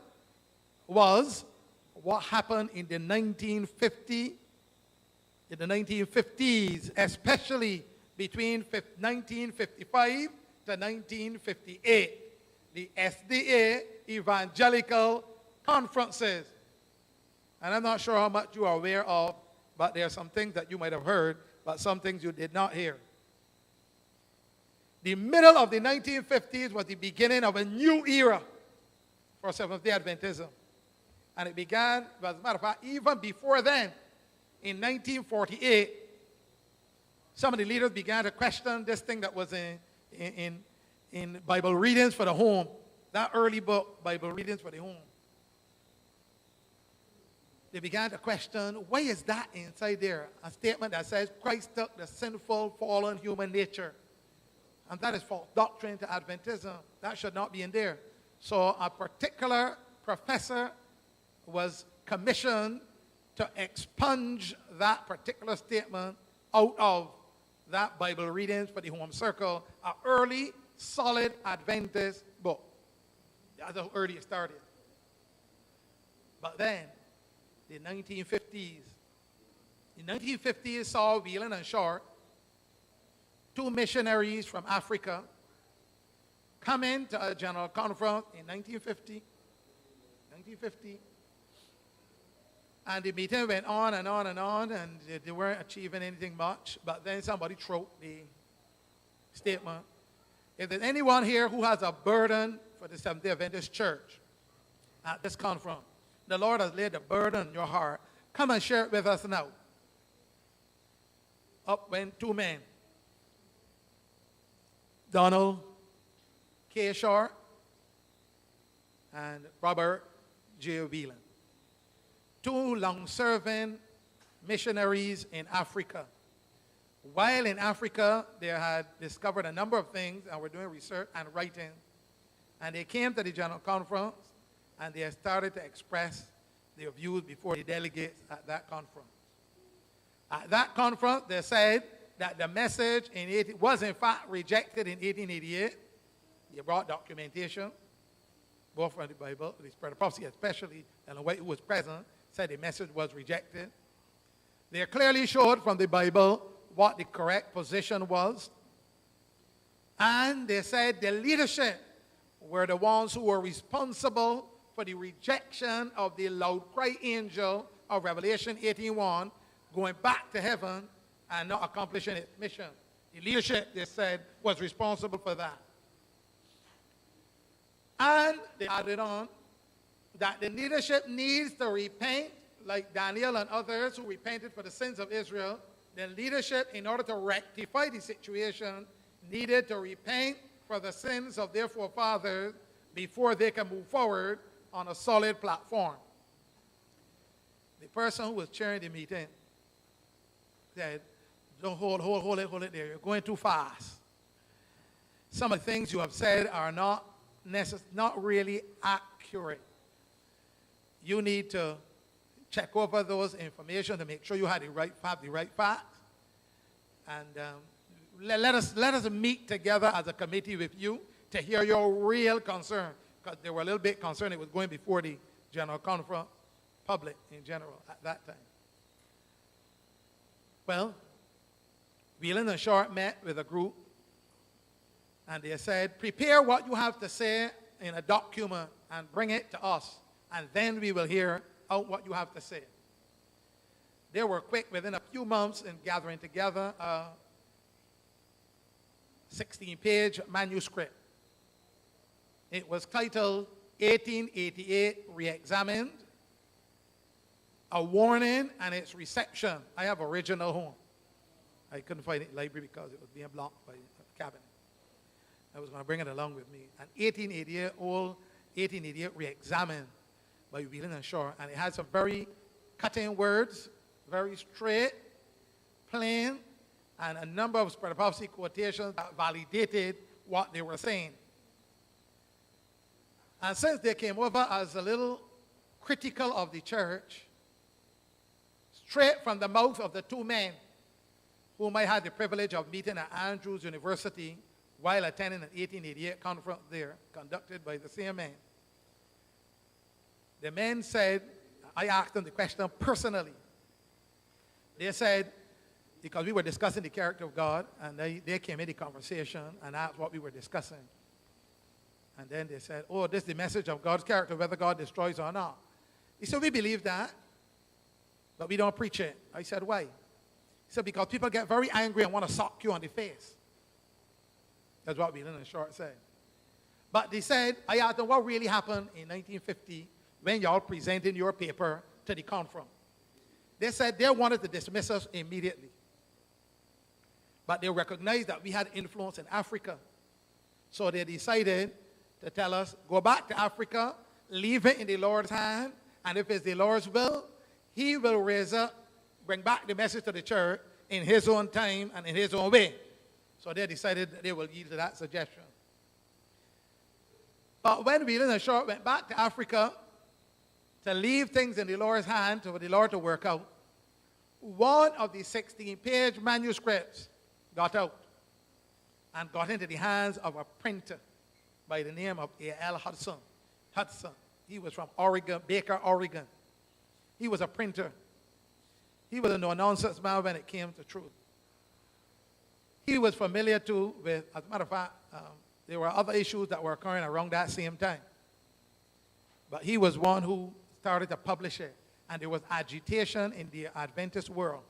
was what happened in the 1950s, especially between 1955 to 1958. The SDA evangelical conferences. And I'm not sure how much you are aware of, but there are some things that you might have heard, but some things you did not hear. The middle of the 1950s was the beginning of a new era for Seventh-day Adventism. And it began, as a matter of fact, even before then, in 1948, some of the leaders began to question this thing that was in Bible Readings for the Home, that early book, Bible Readings for the Home. They began to question, why is that inside there? A statement that says Christ took the sinful, fallen human nature. And that is false doctrine to Adventism. That should not be in there. So a particular professor was commissioned to expunge that particular statement out of that Bible Readings for the Home Circle, an early, solid Adventist book. That's how early it started. But then, the 1950s saw Whelan and Short, two missionaries from Africa, come into a general conference in 1950. And the meeting went on and on and on, and they weren't achieving anything much. But then somebody threw the statement. If there's anyone here who has a burden for the Seventh-day Adventist Church at this conference, the Lord has laid a burden in your heart, come and share it with us now. Up went two men, Donald K. Short and Robert J. Whelan. Two long-serving missionaries in Africa. While in Africa, they had discovered a number of things and were doing research and writing. And they came to the general conference, and they started to express their views before the delegates at that conference. At that conference, they said that the message was in fact rejected in 1888. They brought documentation, both from the Bible, the Spirit of Prophecy especially, and the way it was present, said the message was rejected. They clearly showed from the Bible what the correct position was. And they said the leadership were the ones who were responsible for the rejection of the loud cry angel of Revelation 18:1, going back to heaven and not accomplishing its mission. The leadership, they said, was responsible for that. And they added on that the leadership needs to repent, like Daniel and others who repented for the sins of Israel. The leadership, in order to rectify the situation, needed to repent for the sins of their forefathers before they can move forward on a solid platform. The person who was chairing the meeting said, don't hold it there. You're going too fast. Some of the things you have said are not really accurate. You need to check over those information to make sure you have the right facts. And let us meet together as a committee with you to hear your real concern, because they were a little bit concerned it was going before the general conference, public in general at that time. Well, Whelan and Short met with a group, and they said, prepare what you have to say in a document and bring it to us, and then we will hear out what you have to say. They were quick within a few months in gathering together a 16-page manuscript. It was titled 1888 Re-Examined, A Warning and Its Reception. I have original home. I couldn't find it in the library because it was being blocked by the cabinet. I was going to bring it along with me. An 1888 Re-Examined by Whelan and Short. And it had some very cutting words, very straight, plain, and a number of Spirit of Prophecy quotations that validated what they were saying. And since they came over as a little critical of the church, straight from the mouth of the two men whom I had the privilege of meeting at Andrews University while attending an 1888 conference there, conducted by the same man. The men said, I asked them the question personally. They said, because we were discussing the character of God, and they came in the conversation and asked what we were discussing. And then they said, oh, this is the message of God's character, whether God destroys or not. He said, we believe that, but we don't preach it. I said, why? He said, because people get very angry and want to sock you on the face. That's what Whelan and Short said. But they said, I asked them what really happened in 1950 when y'all presented your paper to the conference. They said they wanted to dismiss us immediately. But they recognized that we had influence in Africa. So they decided to tell us, go back to Africa, leave it in the Lord's hand, and if it's the Lord's will, he will raise up, bring back the message to the church in his own time and in his own way. So they decided that they will yield to that suggestion. But when Whelan and Short went back to Africa to leave things in the Lord's hand for the Lord to work out, one of the 16-page manuscripts got out and got into the hands of a printer by the name of A.L. Hudson. He was from Oregon, Baker, Oregon. He was a printer. He was a no-nonsense man when it came to truth. He was familiar too with, as a matter of fact, there were other issues that were occurring around that same time. But he was one who started to publish it. And there was agitation in the Adventist world.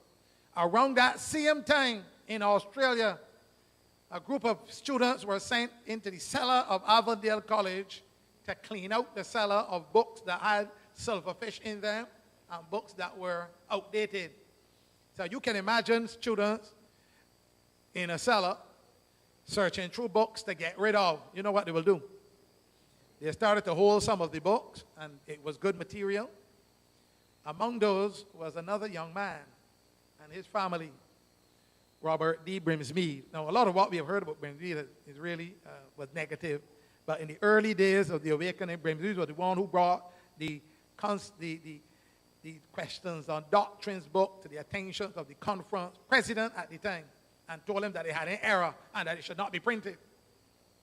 Around that same time in Australia, a group of students were sent into the cellar of Avondale College to clean out the cellar of books that had silverfish in them and books that were outdated. So you can imagine students in a cellar searching through books to get rid of. You know what they will do? They started to hold some of the books, and it was good material. Among those was another young man and his family, Robert D. Brimsmead. Now, a lot of what we have heard about Brimsmead is really was negative. But in the early days of the awakening, Brimsmead was the one who brought the questions on doctrines book to the attention of the conference president at the time and told him that they had an error and that it should not be printed.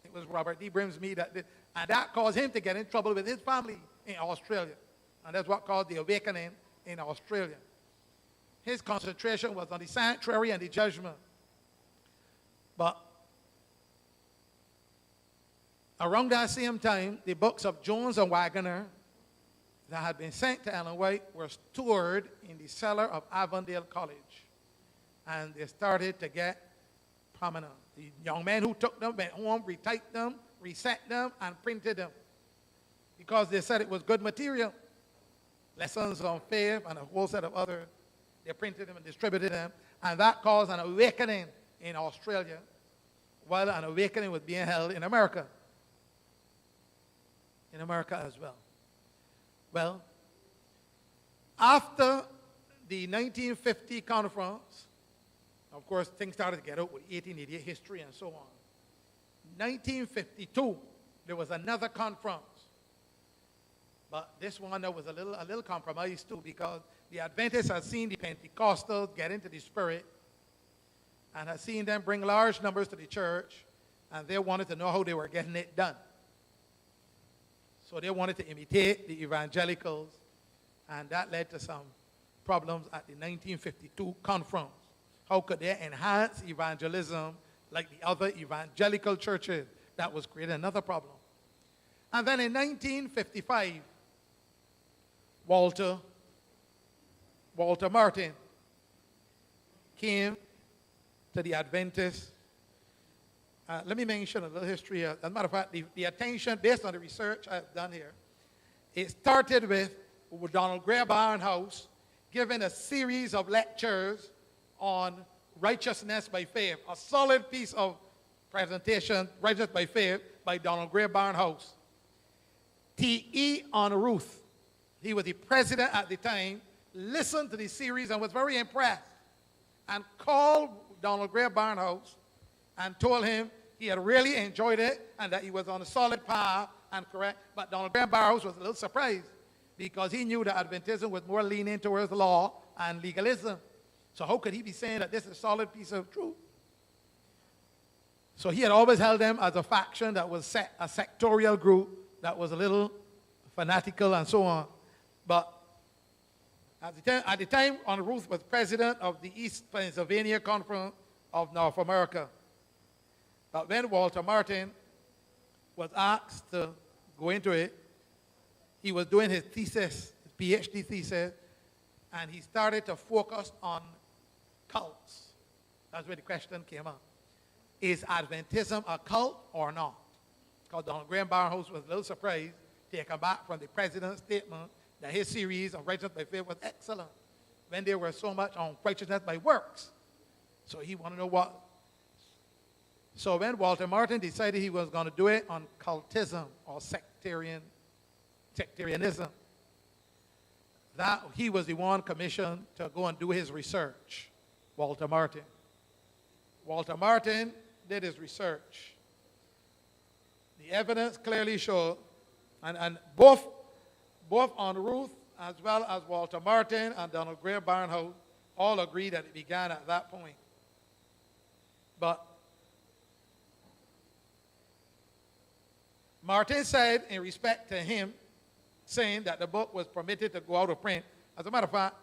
It was Robert D. Brimsmead that did. And that caused him to get in trouble with his family in Australia. And that's what caused the awakening in Australia. His concentration was on the sanctuary and the judgment. But around that same time, the books of Jones and Waggoner that had been sent to Ellen White were stored in the cellar of Avondale College. And they started to get prominent. The young men who took them went home, retyped them, reset them, and printed them. Because they said it was good material. Lessons on faith and a whole set of others. They printed them and distributed them. And that caused an awakening in Australia, while an awakening was being held in America. In America as well. Well, after the 1950 conference, of course, things started to get out with 1888 history and so on. 1952, there was another conference. But this one, there was a little compromise too, because the Adventists had seen the Pentecostals get into the spirit and had seen them bring large numbers to the church, and they wanted to know how they were getting it done. So they wanted to imitate the evangelicals, and that led to some problems at the 1952 conference. How could they enhance evangelism like the other evangelical churches? That was creating another problem. And then in 1955, Walter Martin came to the Adventists. Let me mention a little history. As a matter of fact, the attention, based on the research I've done here, it started with Donald Gray Barnhouse giving a series of lectures on righteousness by faith, a solid piece of presentation, Righteousness by Faith, by Donald Gray Barnhouse. T.E. on Ruth, he was the president at the time, listened to the series and was very impressed and called Donald Gray Barnhouse and told him he had really enjoyed it and that he was on a solid path and correct. But Donald Gray Barnhouse was a little surprised because he knew that Adventism was more leaning towards law and legalism. So how could he be saying that this is a solid piece of truth? So he had always held them as a faction that was a sectorial group that was a little fanatical and so on. But at the time, Ruth was president of the East Pennsylvania Conference of North America. But when Walter Martin was asked to go into it, he was doing his thesis, his PhD thesis, and he started to focus on cults. That's where the question came up. is Adventism a cult or not? Because Donald Graham Barnhouse was a little surprised to come back from the president's statement that his series on righteousness by faith was excellent when there were so much on righteousness by works. So he wanted to know what. So when Walter Martin decided he was going to do it on cultism or sectarianism, that he was the one commissioned to go and do his research, Walter Martin. Walter Martin did his research. The evidence clearly showed, and both on Ruth as well as Walter Martin and Donald Graham Barnhouse all agree that it began at that point. But Martin said in respect to him, saying that the book was permitted to go out of print. As a matter of fact,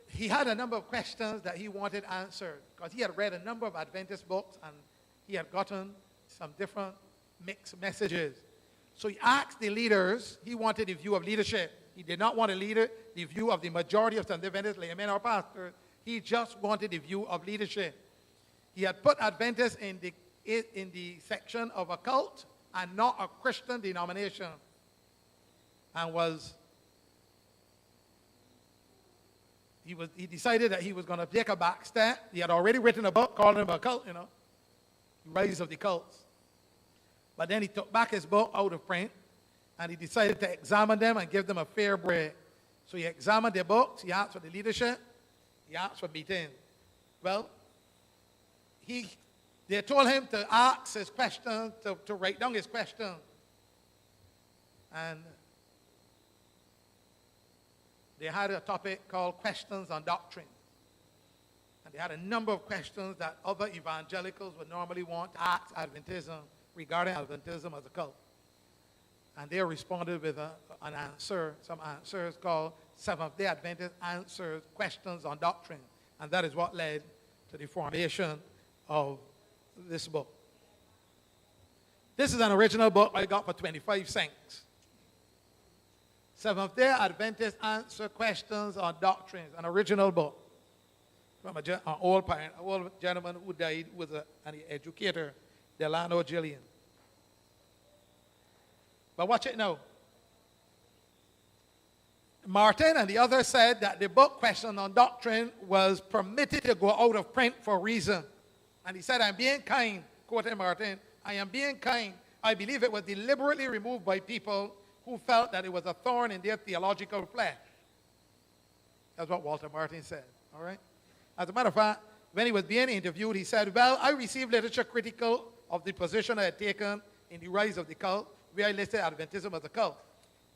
he had a number of questions that he wanted answered because he had read a number of Adventist books and he had gotten some different mixed messages. So he asked the leaders, he wanted the view of leadership. He did not want the view of the majority of Seventh-day Adventists, laymen or pastors. He just wanted the view of leadership. He had put Adventists in the section of a cult and not a Christian denomination. And he decided that he was going to take a back step. He had already written a book called him a cult, The Rise of the Cults. But then he took back his book out of print, and he decided to examine them and give them a fair break. So he examined their books, he asked for the leadership, he asked for meetings. Well, they told him to ask his questions, to write down his questions. And they had a topic called Questions on Doctrine. And they had a number of questions that other evangelicals would normally want to ask Adventism regarding Adventism as a cult. And they responded with an answer, some answers called Seventh-day Adventist Answers, Questions on Doctrine. And that is what led to the formation of this book. This is an original book I got for 25 cents. Seventh-day Adventist Answer Questions on Doctrines, an original book from an old gentleman who died, who was an educator, Delano Gillian. But watch it now. Martin and the others said that the book Question on Doctrine was permitted to go out of print for a reason. And he said, I'm being kind, quoting Martin, I am being kind. I believe it was deliberately removed by people who felt that it was a thorn in their theological flesh. That's what Walter Martin said, all right? As a matter of fact, when he was being interviewed, he said, well, I received literature critical of the position I had taken in the rise of the cult, where I listed Adventism as a cult.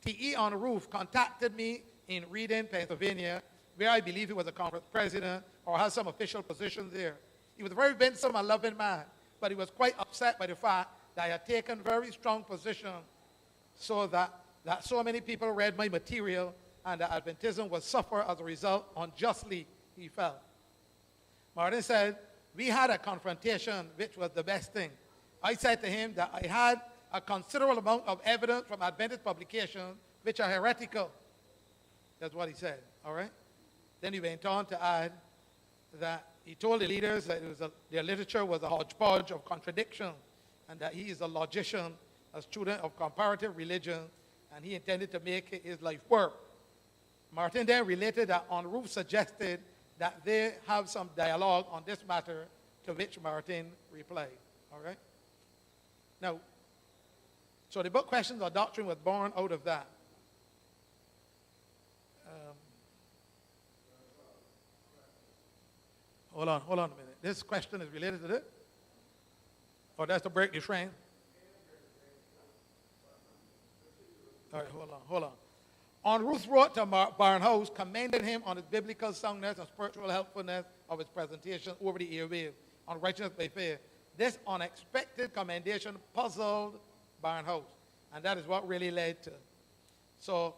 T.E. on Roof contacted me in Reading, Pennsylvania, where I believe he was a conference president or has some official positions there. He was a very winsome and loving man, but he was quite upset by the fact that I had taken very strong position so that so many people read my material and that Adventism would suffer as a result unjustly, he felt. Martin said, we had a confrontation, which was the best thing. I said to him that I had a considerable amount of evidence from Adventist publications which are heretical. That's what he said, all right? Then he went on to add that he told the leaders that their literature was a hodgepodge of contradiction and that he is a logician, a student of comparative religion, and he intended to make his life work. Martin then related that on Roof suggested that they have some dialogue on this matter, to which Martin replied, all right? Now, so the book Questions on Doctrine was born out of that. Hold on a minute. This question is related to this? Or that's to break the train? All right, hold on. On Ruth wrote to Barnhouse, commended him on his biblical soundness and spiritual helpfulness of his presentation over the airwaves on righteousness by faith. This unexpected commendation puzzled Barnhouse, and that is what really led to. So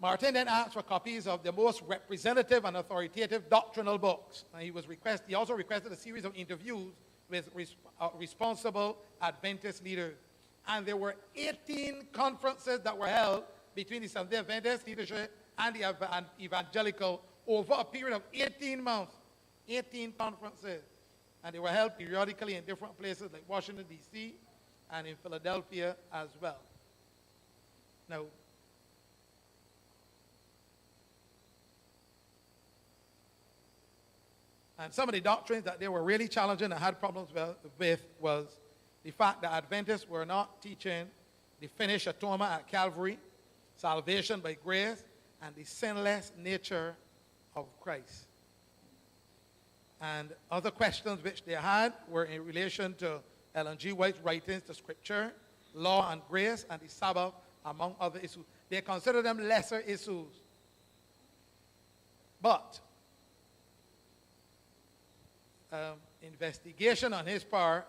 Martin then asked for copies of the most representative and authoritative doctrinal books. And he also requested a series of interviews with responsible Adventist leaders. And there were 18 conferences that were held between the Seventh-day Adventist leadership and the evangelical over a period of 18 months. 18 conferences. And they were held periodically in different places like Washington, D.C., and in Philadelphia as well. Now, and some of the doctrines that they were really challenging and had problems with was the fact that Adventists were not teaching the finished atonement at Calvary, salvation by grace, and the sinless nature of Christ. And other questions which they had were in relation to Ellen G. White's writings, the Scripture, law and grace, and the Sabbath, among other issues. They consider them lesser issues. But investigation on his part,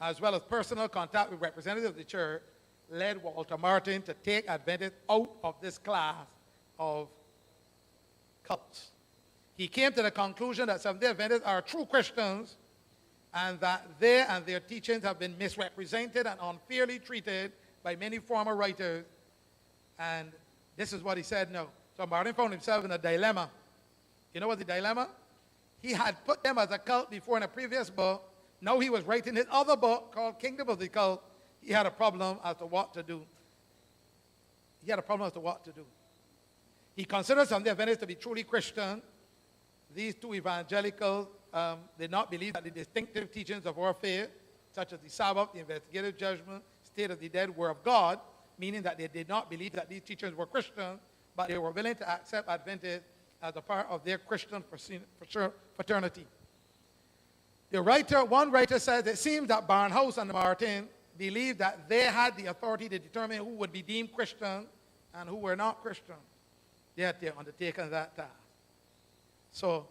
as well as personal contact with representatives of the church, led Walter Martin to take Adventists out of this class of cults. He came to the conclusion that Seventh-day Adventists are true Christians and that they and their teachings have been misrepresented and unfairly treated by many former writers. And this is what he said no. So Martin found himself in a dilemma. You know what the dilemma? He had put them as a cult before in a previous book. Now he was writing his other book called Kingdom of the Cult. He had a problem as to what to do. He considered some of the Adventists to be truly Christian. These two evangelicals did not believe that the distinctive teachings of our faith, such as the Sabbath, the investigative judgment, state of the dead, were of God, meaning that they did not believe that these teachings were Christian, but they were willing to accept Adventists as a part of their Christian fraternity. One writer says it seems that Barnhouse and Martin believed that they had the authority to determine who would be deemed Christian and who were not Christian. They had undertaken that task. So,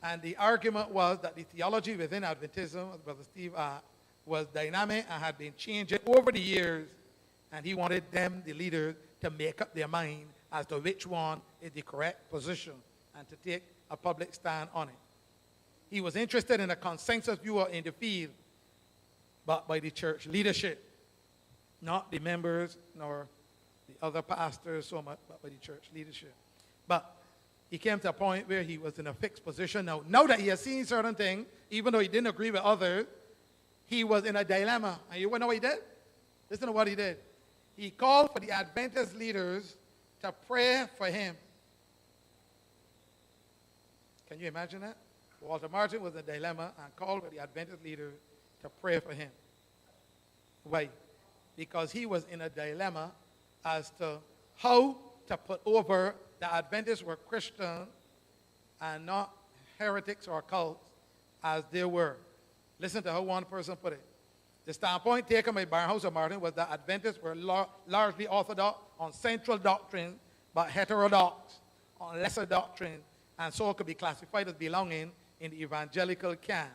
and the argument was that the theology within Adventism, as Brother Steve was dynamic and had been changing over the years, and he wanted them, the leaders, to make up their mind as to which one is the correct position and to take a public stand on it. He was interested in a consensus view in the field, but by the church leadership, not the members nor the other pastors so much, but by the church leadership. But he came to a point where he was in a fixed position. Now that he has seen certain things, even though he didn't agree with others, he was in a dilemma. And you want to know what he did? Listen to what he did. He called for the Adventist leaders to pray for him. Can you imagine that? Walter Martin was in a dilemma and called for the Adventist leaders to pray for him. Why? Because he was in a dilemma as to how to put over the Adventists were Christian and not heretics or cults as they were. Listen to how one person put it. The standpoint taken by Barnhouse and Martin was that Adventists were largely orthodox on central doctrine, but heterodox on lesser doctrine, and so could be classified as belonging in the evangelical camp.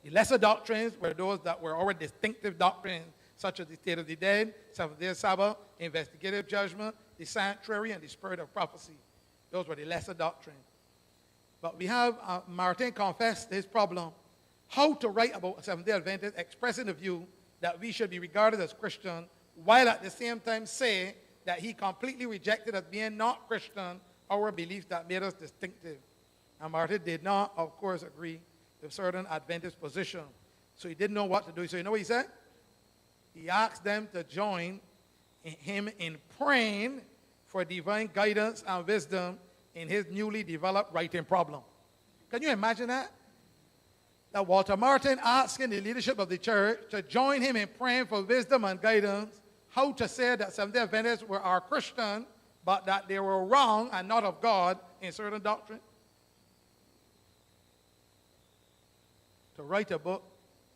The lesser doctrines were those that were our distinctive doctrines, such as the state of the dead, Seventh-day Sabbath, investigative judgment, the sanctuary, and the spirit of prophecy. Those were the lesser doctrines. But we have Martin confessed his problem, how to write about Seventh-day Adventists, expressing the view that we should be regarded as Christian, while at the same time say that he completely rejected as being not Christian our beliefs that made us distinctive. And Martin did not, of course, agree with certain Adventist positions. So he didn't know what to do. So you know what he said? He asked them to join him in praying for divine guidance and wisdom in his newly developed writing problem. Can you imagine that? That Walter Martin asking the leadership of the church to join him in praying for wisdom and guidance, how to say that Seventh-day Adventists are Christian, but that they were wrong and not of God in certain doctrine. To write a book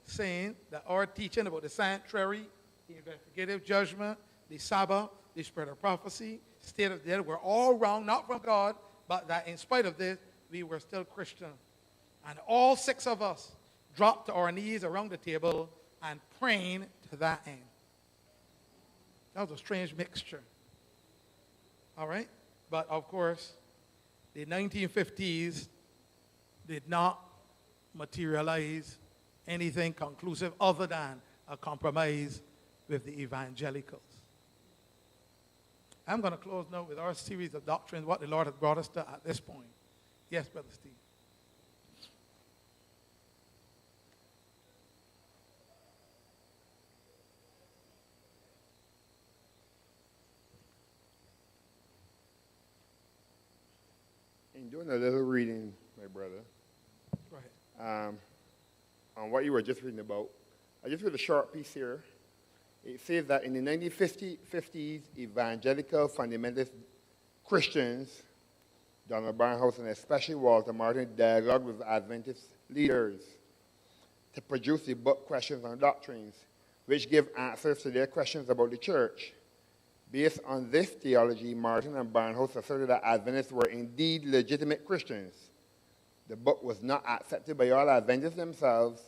saying that our teaching about the sanctuary, the investigative judgment, the Sabbath, the spirit of prophecy, state of the dead were all wrong, not from God, but that in spite of this, we were still Christian. And all six of us dropped to our knees around the table and praying to that end. That was a strange mixture. All right? But of course, the 1950s did not materialize anything conclusive other than a compromise with the evangelicals. I'm going to close now with our series of doctrines, what the Lord has brought us to at this point. Yes, Brother Steve. I'm doing a little reading, my brother, Go ahead. on what you were just reading about. I just read a short piece here. It says that in the 1950s, evangelical fundamentalist Christians, Donald Barnhouse and especially Walter Martin, dialogued with Adventist leaders to produce the book Questions on Doctrines, which give answers to their questions about the church. Based on this theology, Martin and Barnhouse asserted that Adventists were indeed legitimate Christians. The book was not accepted by all Adventists themselves,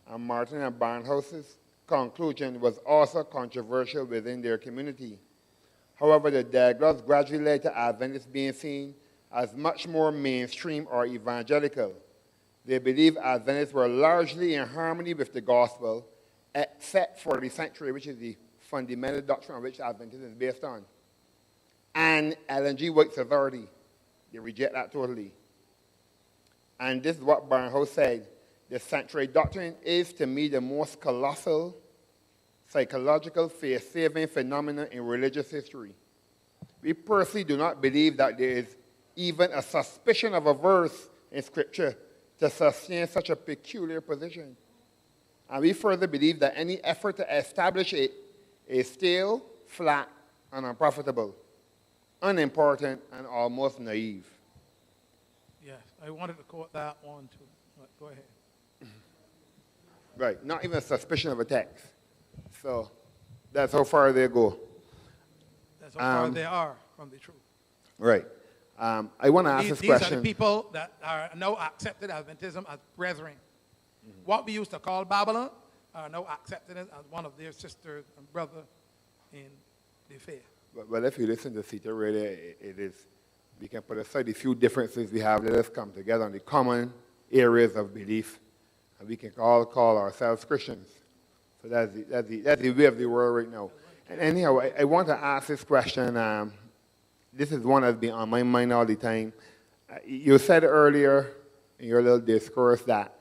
and Martin and Barnhouse's conclusion was also controversial within their community. However, the dialogues gradually led to Adventists being seen as much more mainstream or evangelical. They believed Adventists were largely in harmony with the gospel, except for the sanctuary, which is the fundamental doctrine on which Adventism is based on, and Ellen G. White's authority. They reject that totally. And this is what Barnhouse said: the sanctuary doctrine is, to me, the most colossal psychological faith-saving phenomenon in religious history. We personally do not believe that there is even a suspicion of a verse in Scripture to sustain such a peculiar position. And we further believe that any effort to establish it is stale, flat, and unprofitable, unimportant, and almost naive. Yes, I wanted to quote that one too. But go ahead. Right, not even a suspicion of a text. So that's how far they go. That's how far they are from the truth. Right. I want to ask this question. These are the people that are now accepted Adventism as brethren. Mm-hmm. What we used to call Babylon are now accepted as one of their sisters and brother in the faith. But if you listen to Sita, really, it is, we can put aside the few differences we have. Let us come together on the common areas of belief, and we can all call ourselves Christians. So that's the way of the world right now. And anyhow, I want to ask this question. This is one that's been on my mind all the time. You said earlier in your little discourse that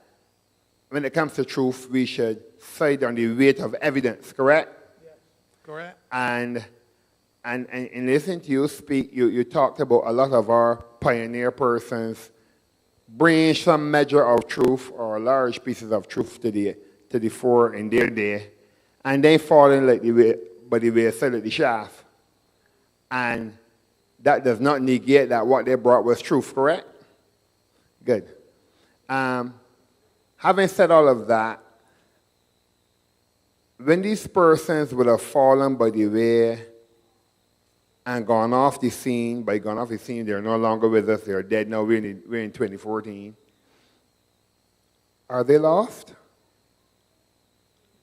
when it comes to truth, we should side on the weight of evidence, correct? Yes, correct. And in listening to you speak, you talked about a lot of our pioneer persons bringing some measure of truth or large pieces of truth to the fore in their day, and then falling like by the wayside like the shaft. And that does not negate that what they brought was truth, correct? Good. Having said all of that, when these persons would have fallen by the way and gone off the scene, by gone off the scene, they're no longer with us, they're dead now, we're in 2014. Are they lost?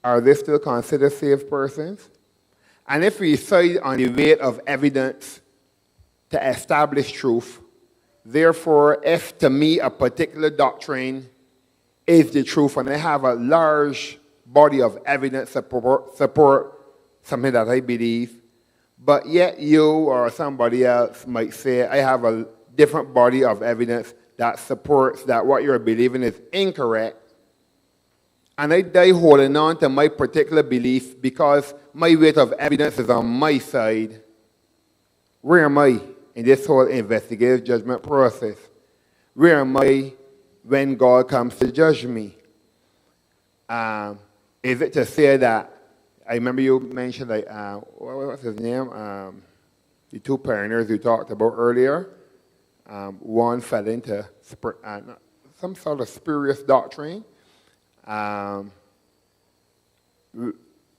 Are they still considered saved persons? And if we side on the weight of evidence to establish truth, therefore, if to me a particular doctrine is the truth and I have a large body of evidence to support something that I believe, but yet you or somebody else might say, I have a different body of evidence that supports that what you're believing is incorrect, and I die holding on to my particular belief because my weight of evidence is on my side, where am I in this whole investigative judgment process? Where am I when God comes to judge me? Is it to say that, I remember you mentioned, like, what's his name? The two pioneers you talked about earlier. One fell into some sort of spurious doctrine.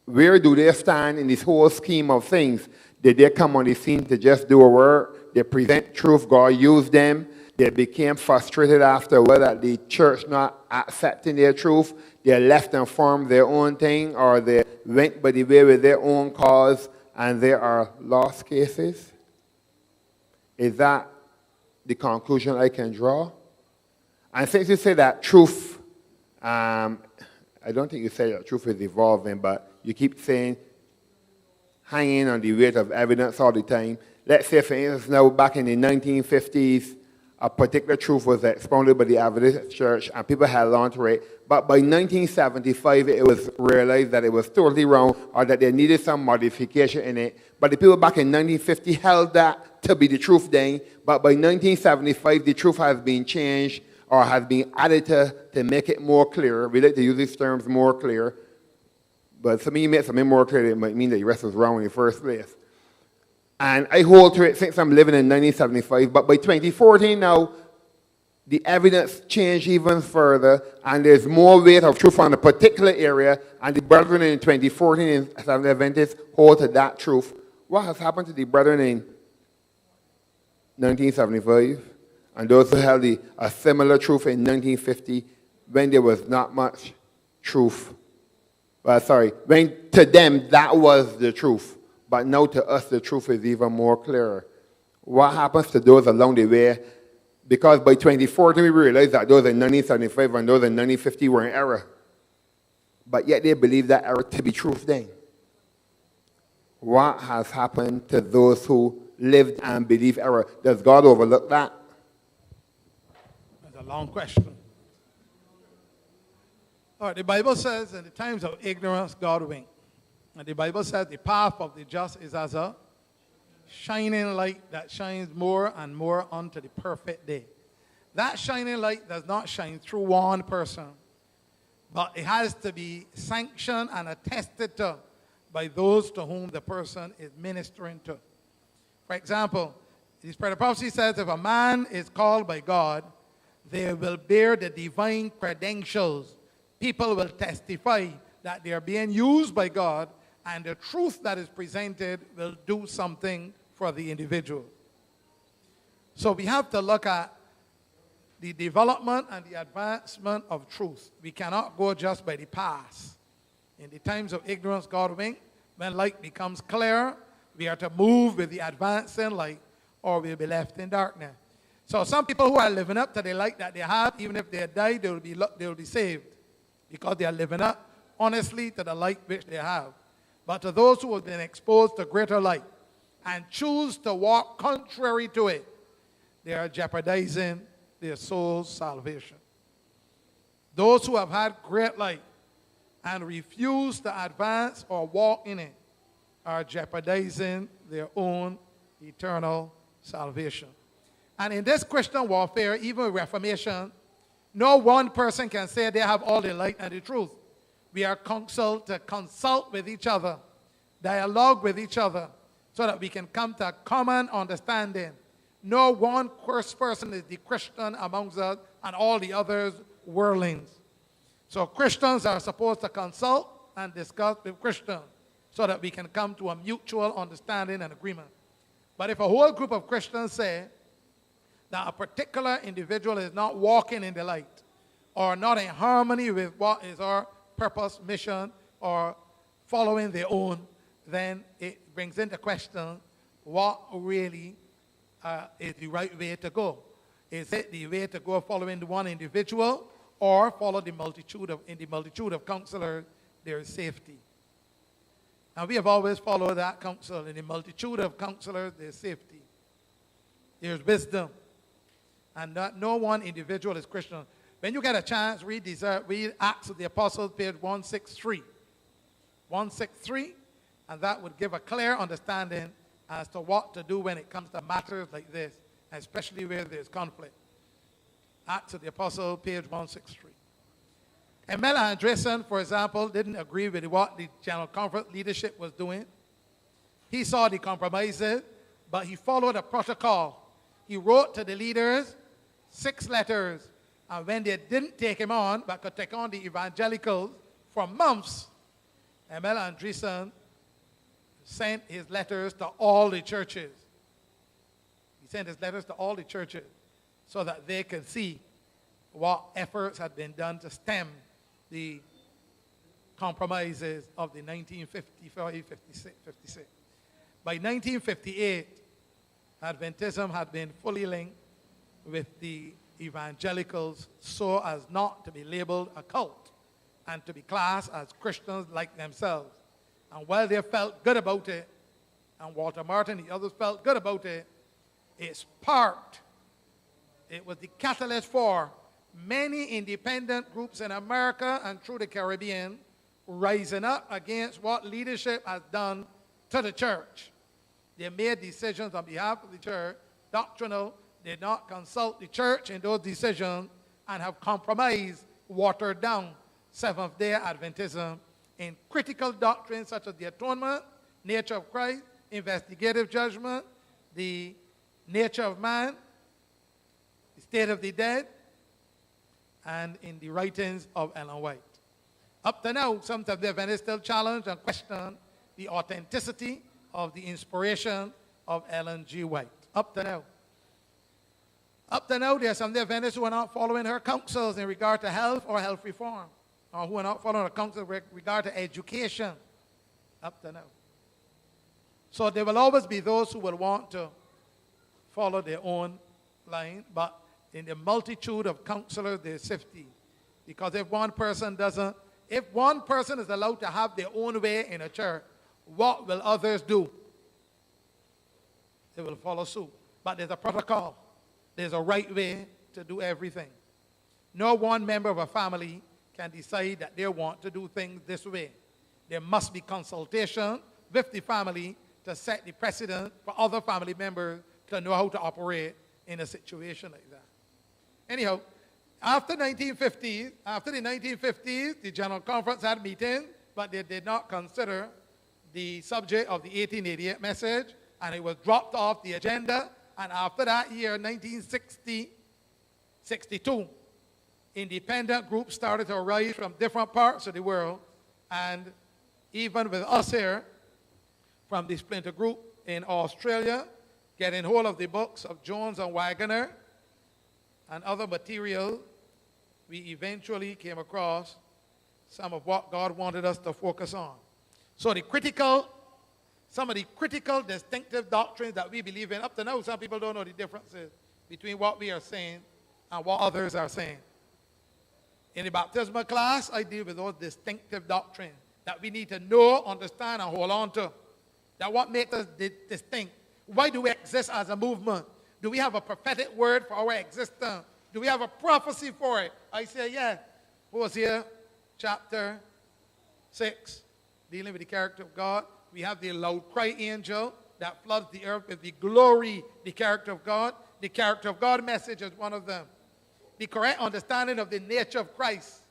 Where do they stand in this whole scheme of things? Did they come on the scene to just do a work? They present truth, God used them. They became frustrated after a while that the church not accepting their truth. They left and formed their own thing, or they went by the way with their own cause, and there are lost cases. Is that the conclusion I can draw? And since you say that truth, I don't think you say that truth is evolving, but you keep saying hanging on the weight of evidence all the time. Let's say, for instance, now back in the 1950s, a particular truth was expounded by the Adventist church and people held on to it. But by 1975, it was realized that it was totally wrong or that there needed some modification in it. But the people back in 1950 held that to be the truth then. But by 1975, the truth has been changed or has been added to make it more clear. We like to use these terms more clear. But something you make something more clear, it might mean that the rest was wrong in the first place. And I hold to it since I'm living in 1975. But by 2014 now, the evidence changed even further, and there's more weight of truth on a particular area, and the brethren in 2014 in Seventh Adventist hold to that truth. What has happened to the brethren in 1975? And those who held a similar truth in 1950 when there was not much truth. When to them that was the truth. But now to us, the truth is even more clearer. What happens to those along the way? Because by 2014, we realized that those in 1975 and those in 1950 were in error. But yet they believe that error to be truth then. What has happened to those who lived and believed error? Does God overlook that? That's a long question. All right, the Bible says, in the times of ignorance, God winked. And the Bible says the path of the just is as a shining light that shines more and more unto the perfect day. That shining light does not shine through one person, but it has to be sanctioned and attested to by those to whom the person is ministering to. For example, the Spirit of Prophecy says if a man is called by God, they will bear the divine credentials. People will testify that they are being used by God, and the truth that is presented will do something for the individual. So we have to look at the development and the advancement of truth. We cannot go just by the past. In the times of ignorance, God winked. When light becomes clear, we are to move with the advancing light, or we'll be left in darkness. So some people who are living up to the light that they have, even if they die, they will be saved, because they are living up honestly to the light which they have. But to those who have been exposed to greater light and choose to walk contrary to it, they are jeopardizing their soul's salvation. Those who have had great light and refuse to advance or walk in it are jeopardizing their own eternal salvation. And in this Christian warfare, even Reformation, no one person can say they have all the light and the truth. We are counseled to consult with each other, dialogue with each other, so that we can come to a common understanding. No one person is the Christian amongst us and all the others worldlings. So Christians are supposed to consult and discuss with Christians so that we can come to a mutual understanding and agreement. But if a whole group of Christians say that a particular individual is not walking in the light or not in harmony with what is our purpose, mission, or following their own, then it brings into question what really is the right way to go. Is it the way to go following the one individual, or follow the multitude of counselors? There is safety. And we have always followed that counsel. In the multitude of counselors, there is safety. There is wisdom. And no one individual is Christian. When you get a chance, read Acts of the Apostles, page 163. 163, and that would give a clear understanding as to what to do when it comes to matters like this, especially where there's conflict. Acts of the Apostles, page 163. Emel Andresen, for example, didn't agree with what the General Conference leadership was doing. He saw the compromises, but he followed a protocol. He wrote to the leaders 6 letters. And when they didn't take him on, but could take on the evangelicals for months, Emel Andresen sent his letters to all the churches. He sent his letters to all the churches so that they could see what efforts had been done to stem the compromises of the 1955-56. By 1958, Adventism had been fully linked with the evangelicals so as not to be labeled a cult and to be classed as Christians like themselves. And while they felt good about it, and Walter Martin and the others felt good about it, it sparked It was the catalyst for many independent groups in America and through the Caribbean rising up against what leadership has done to the church. They made decisions on behalf of the church, doctrinal, did not consult the church in those decisions, and have compromised, watered down Seventh-day Adventism in critical doctrines such as the atonement, nature of Christ, investigative judgment, the nature of man, the state of the dead, and in the writings of Ellen White. Up to now, some of the Adventists still challenge and question the authenticity of the inspiration of Ellen G. White. Up to now. Up to now, there are some of the Adventists who are not following her counsels in regard to health or health reform, or who are not following her counsels in regard to education. Up to now. So there will always be those who will want to follow their own line, but in the multitude of counselors, there's safety. Because if one person is allowed to have their own way in a church, what will others do? They will follow suit. But there's a protocol. There's a right way to do everything. No one member of a family can decide that they want to do things this way. There must be consultation with the family to set the precedent for other family members to know how to operate in a situation like that. Anyhow, after the 1950s, the General Conference had meetings, but they did not consider the subject of the 1888 message, and it was dropped off the agenda. And after that year, 1962, independent groups started to arise from different parts of the world, and even with us here, from the splinter group in Australia, getting hold of the books of Jones and Wagner and other material, we eventually came across some of what God wanted us to focus on. So some of the critical distinctive doctrines that we believe in, up to now, some people don't know the differences between what we are saying and what others are saying. In the baptismal class, I deal with those distinctive doctrines that we need to know, understand, and hold on to. That what makes us distinct. Why do we exist as a movement? Do we have a prophetic word for our existence? Do we have a prophecy for it? I say, yeah. Hosea chapter 6, dealing with the character of God. We have the loud cry angel that floods the earth with the glory, the character of God. The character of God message is one of them. The correct understanding of the nature of Christ.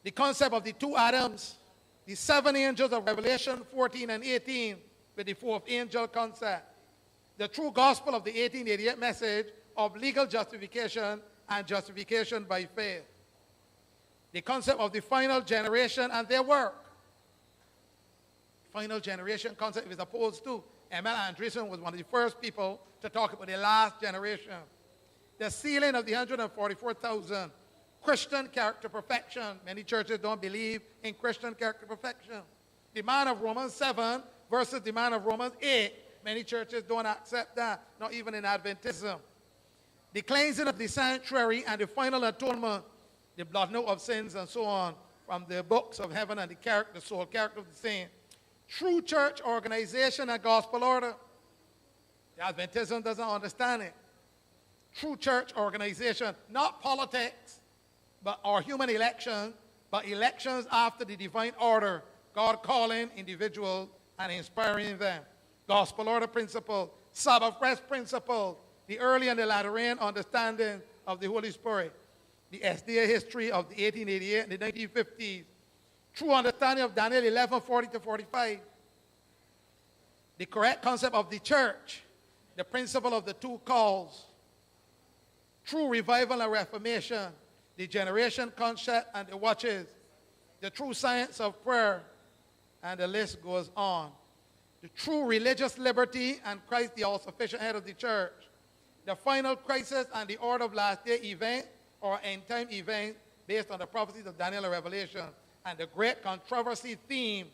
The concept of the two Adams. The seven angels of Revelation 14 and 18 with the fourth angel concept. The true gospel of the 1888 message of legal justification and justification by faith. The concept of the final generation and their work. Final generation concept is opposed to. Emil Andreessen was one of the first people to talk about the last generation. The sealing of the 144,000. Christian character perfection. Many churches don't believe in Christian character perfection. The man of Romans 7 versus the man of Romans 8. Many churches don't accept that, not even in Adventism. The cleansing of the sanctuary and the final atonement, the blotting out of sins and so on, from the books of heaven and the soul character of the saint. True church organization and gospel order. The Adventism doesn't understand it. True church organization, not politics, or human election, but elections after the divine order, God calling individuals and inspiring them. Gospel order principle, Sabbath rest principle, the early and the latter rain understanding of the Holy Spirit, the SDA history of the 1888 and the 1950s, true understanding of Daniel 11:40-45, the correct concept of the church, the principle of the two calls, true revival and reformation, the generation concept and the watches, the true science of prayer, and the list goes on. The true religious liberty and Christ the all-sufficient head of the church, the final crisis and the order of last day event or end time event based on the prophecies of Daniel and Revelation, and the great controversy theme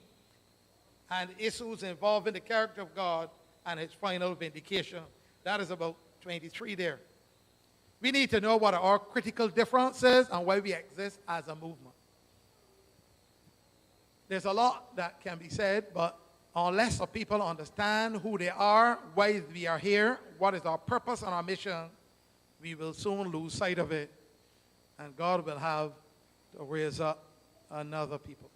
and issues involving the character of God and his final vindication. That is about 23 there. We need to know what are our critical differences and why we exist as a movement. There's a lot that can be said, but unless our people understand who they are, why we are here, what is our purpose and our mission, we will soon lose sight of it. And God will have to raise up another people.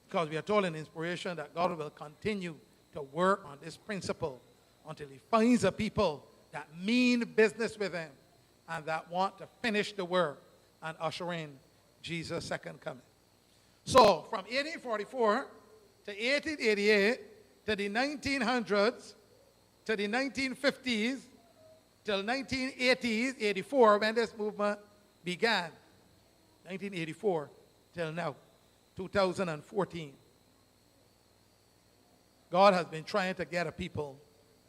Because we are told in inspiration that God will continue to work on this principle until he finds a people that mean business with him and that want to finish the work and usher in Jesus' second coming. So, from 1844 to 1888 to the 1900s to the 1950s till 1980s, 84, when this movement began, 1984 till now, 2014. God has been trying to get a people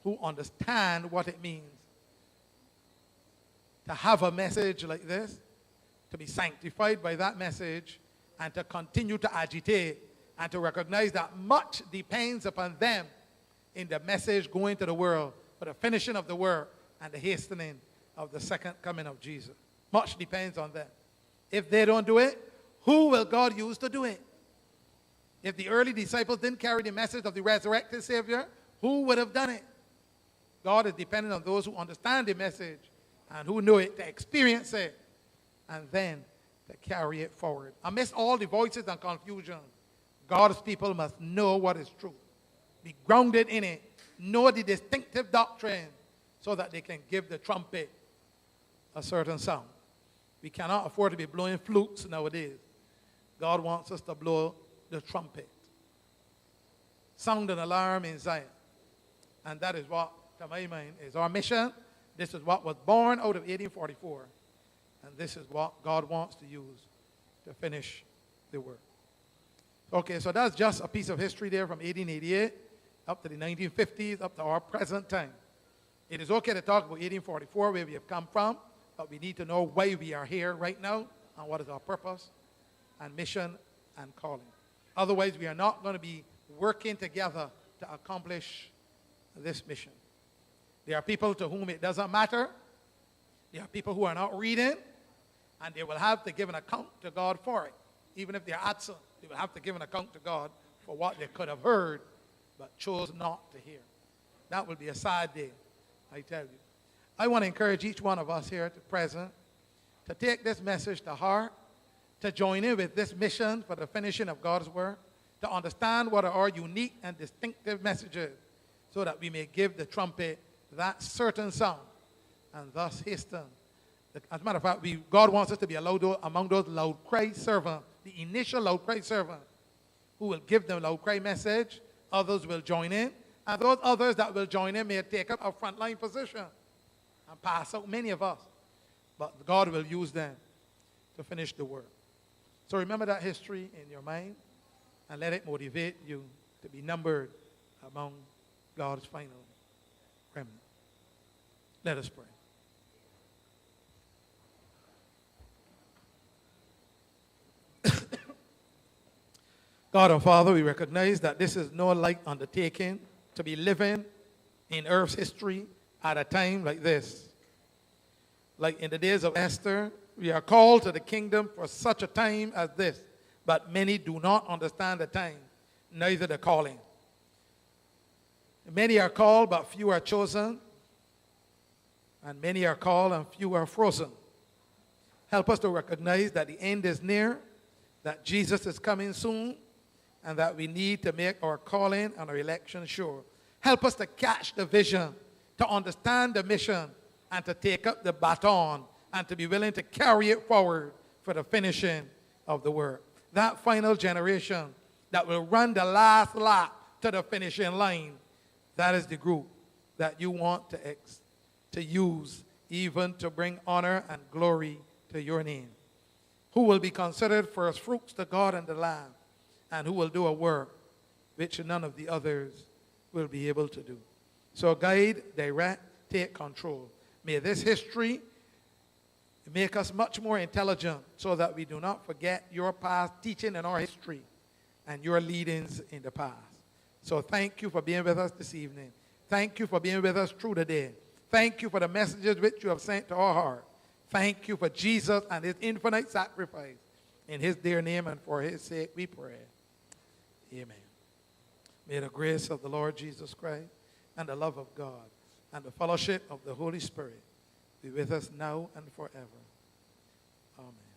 who understand what it means to have a message like this, to be sanctified by that message, and to continue to agitate and to recognize that much depends upon them in the message going to the world for the finishing of the work and the hastening of the second coming of Jesus. Much depends on them. If they don't do it, who will God use to do it? If the early disciples didn't carry the message of the resurrected Savior, who would have done it? God is dependent on those who understand the message and who know it, to experience it, and then to carry it forward. Amidst all the voices and confusion, God's people must know what is true, be grounded in it, know the distinctive doctrine, so that they can give the trumpet a certain sound. We cannot afford to be blowing flutes nowadays. God wants us to blow the trumpet. Sound an alarm in Zion. And that is what, to my mind, is our mission. This is what was born out of 1844. And this is what God wants to use to finish the work. Okay, so that's just a piece of history there from 1888 up to the 1950s, up to our present time. It is okay to talk about 1844, where we have come from, but we need to know why we are here right now and what is our purpose and mission and calling. Otherwise, we are not going to be working together to accomplish this mission. There are people to whom it doesn't matter. There are people who are not reading, and they will have to give an account to God for it. Even if they are absent, they will have to give an account to God for what they could have heard but chose not to hear. That will be a sad day, I tell you. I want to encourage each one of us here at the present to take this message to heart, to join in with this mission for the finishing of God's work, to understand what are our unique and distinctive messages, so that we may give the trumpet that certain sound and thus hasten. As a matter of fact, God wants us to be among those loud cry servants, the initial loud cry servants, who will give them loud cry message. Others will join in, and those others that will join in may take up a frontline position and pass out many of us. But God will use them to finish the work. So remember that history in your mind and let it motivate you to be numbered among God's final remnant. Let us pray. God our Father, we recognize that this is no light undertaking to be living in earth's history at a time like this. Like in the days of Esther, we are called to the kingdom for such a time as this, but many do not understand the time, neither the calling. Many are called, but few are chosen, and many are called, and few are frozen. Help us to recognize that the end is near, that Jesus is coming soon, and that we need to make our calling and our election sure. Help us to catch the vision, to understand the mission, and to take up the baton, and to be willing to carry it forward for the finishing of the work. That final generation that will run the last lap to the finishing line, that is the group that you want to use even to bring honor and glory to your name, who will be considered first fruits to God and the Lamb, and who will do a work which none of the others will be able to do. So guide, direct, take control. May this history make us much more intelligent so that we do not forget your past teaching and our history and your leadings in the past. So thank you for being with us this evening. Thank you for being with us through the day. Thank you for the messages which you have sent to our heart. Thank you for Jesus and his infinite sacrifice. In his dear name and for his sake we pray. Amen. May the grace of the Lord Jesus Christ and the love of God and the fellowship of the Holy Spirit be with us now and forever. Amen.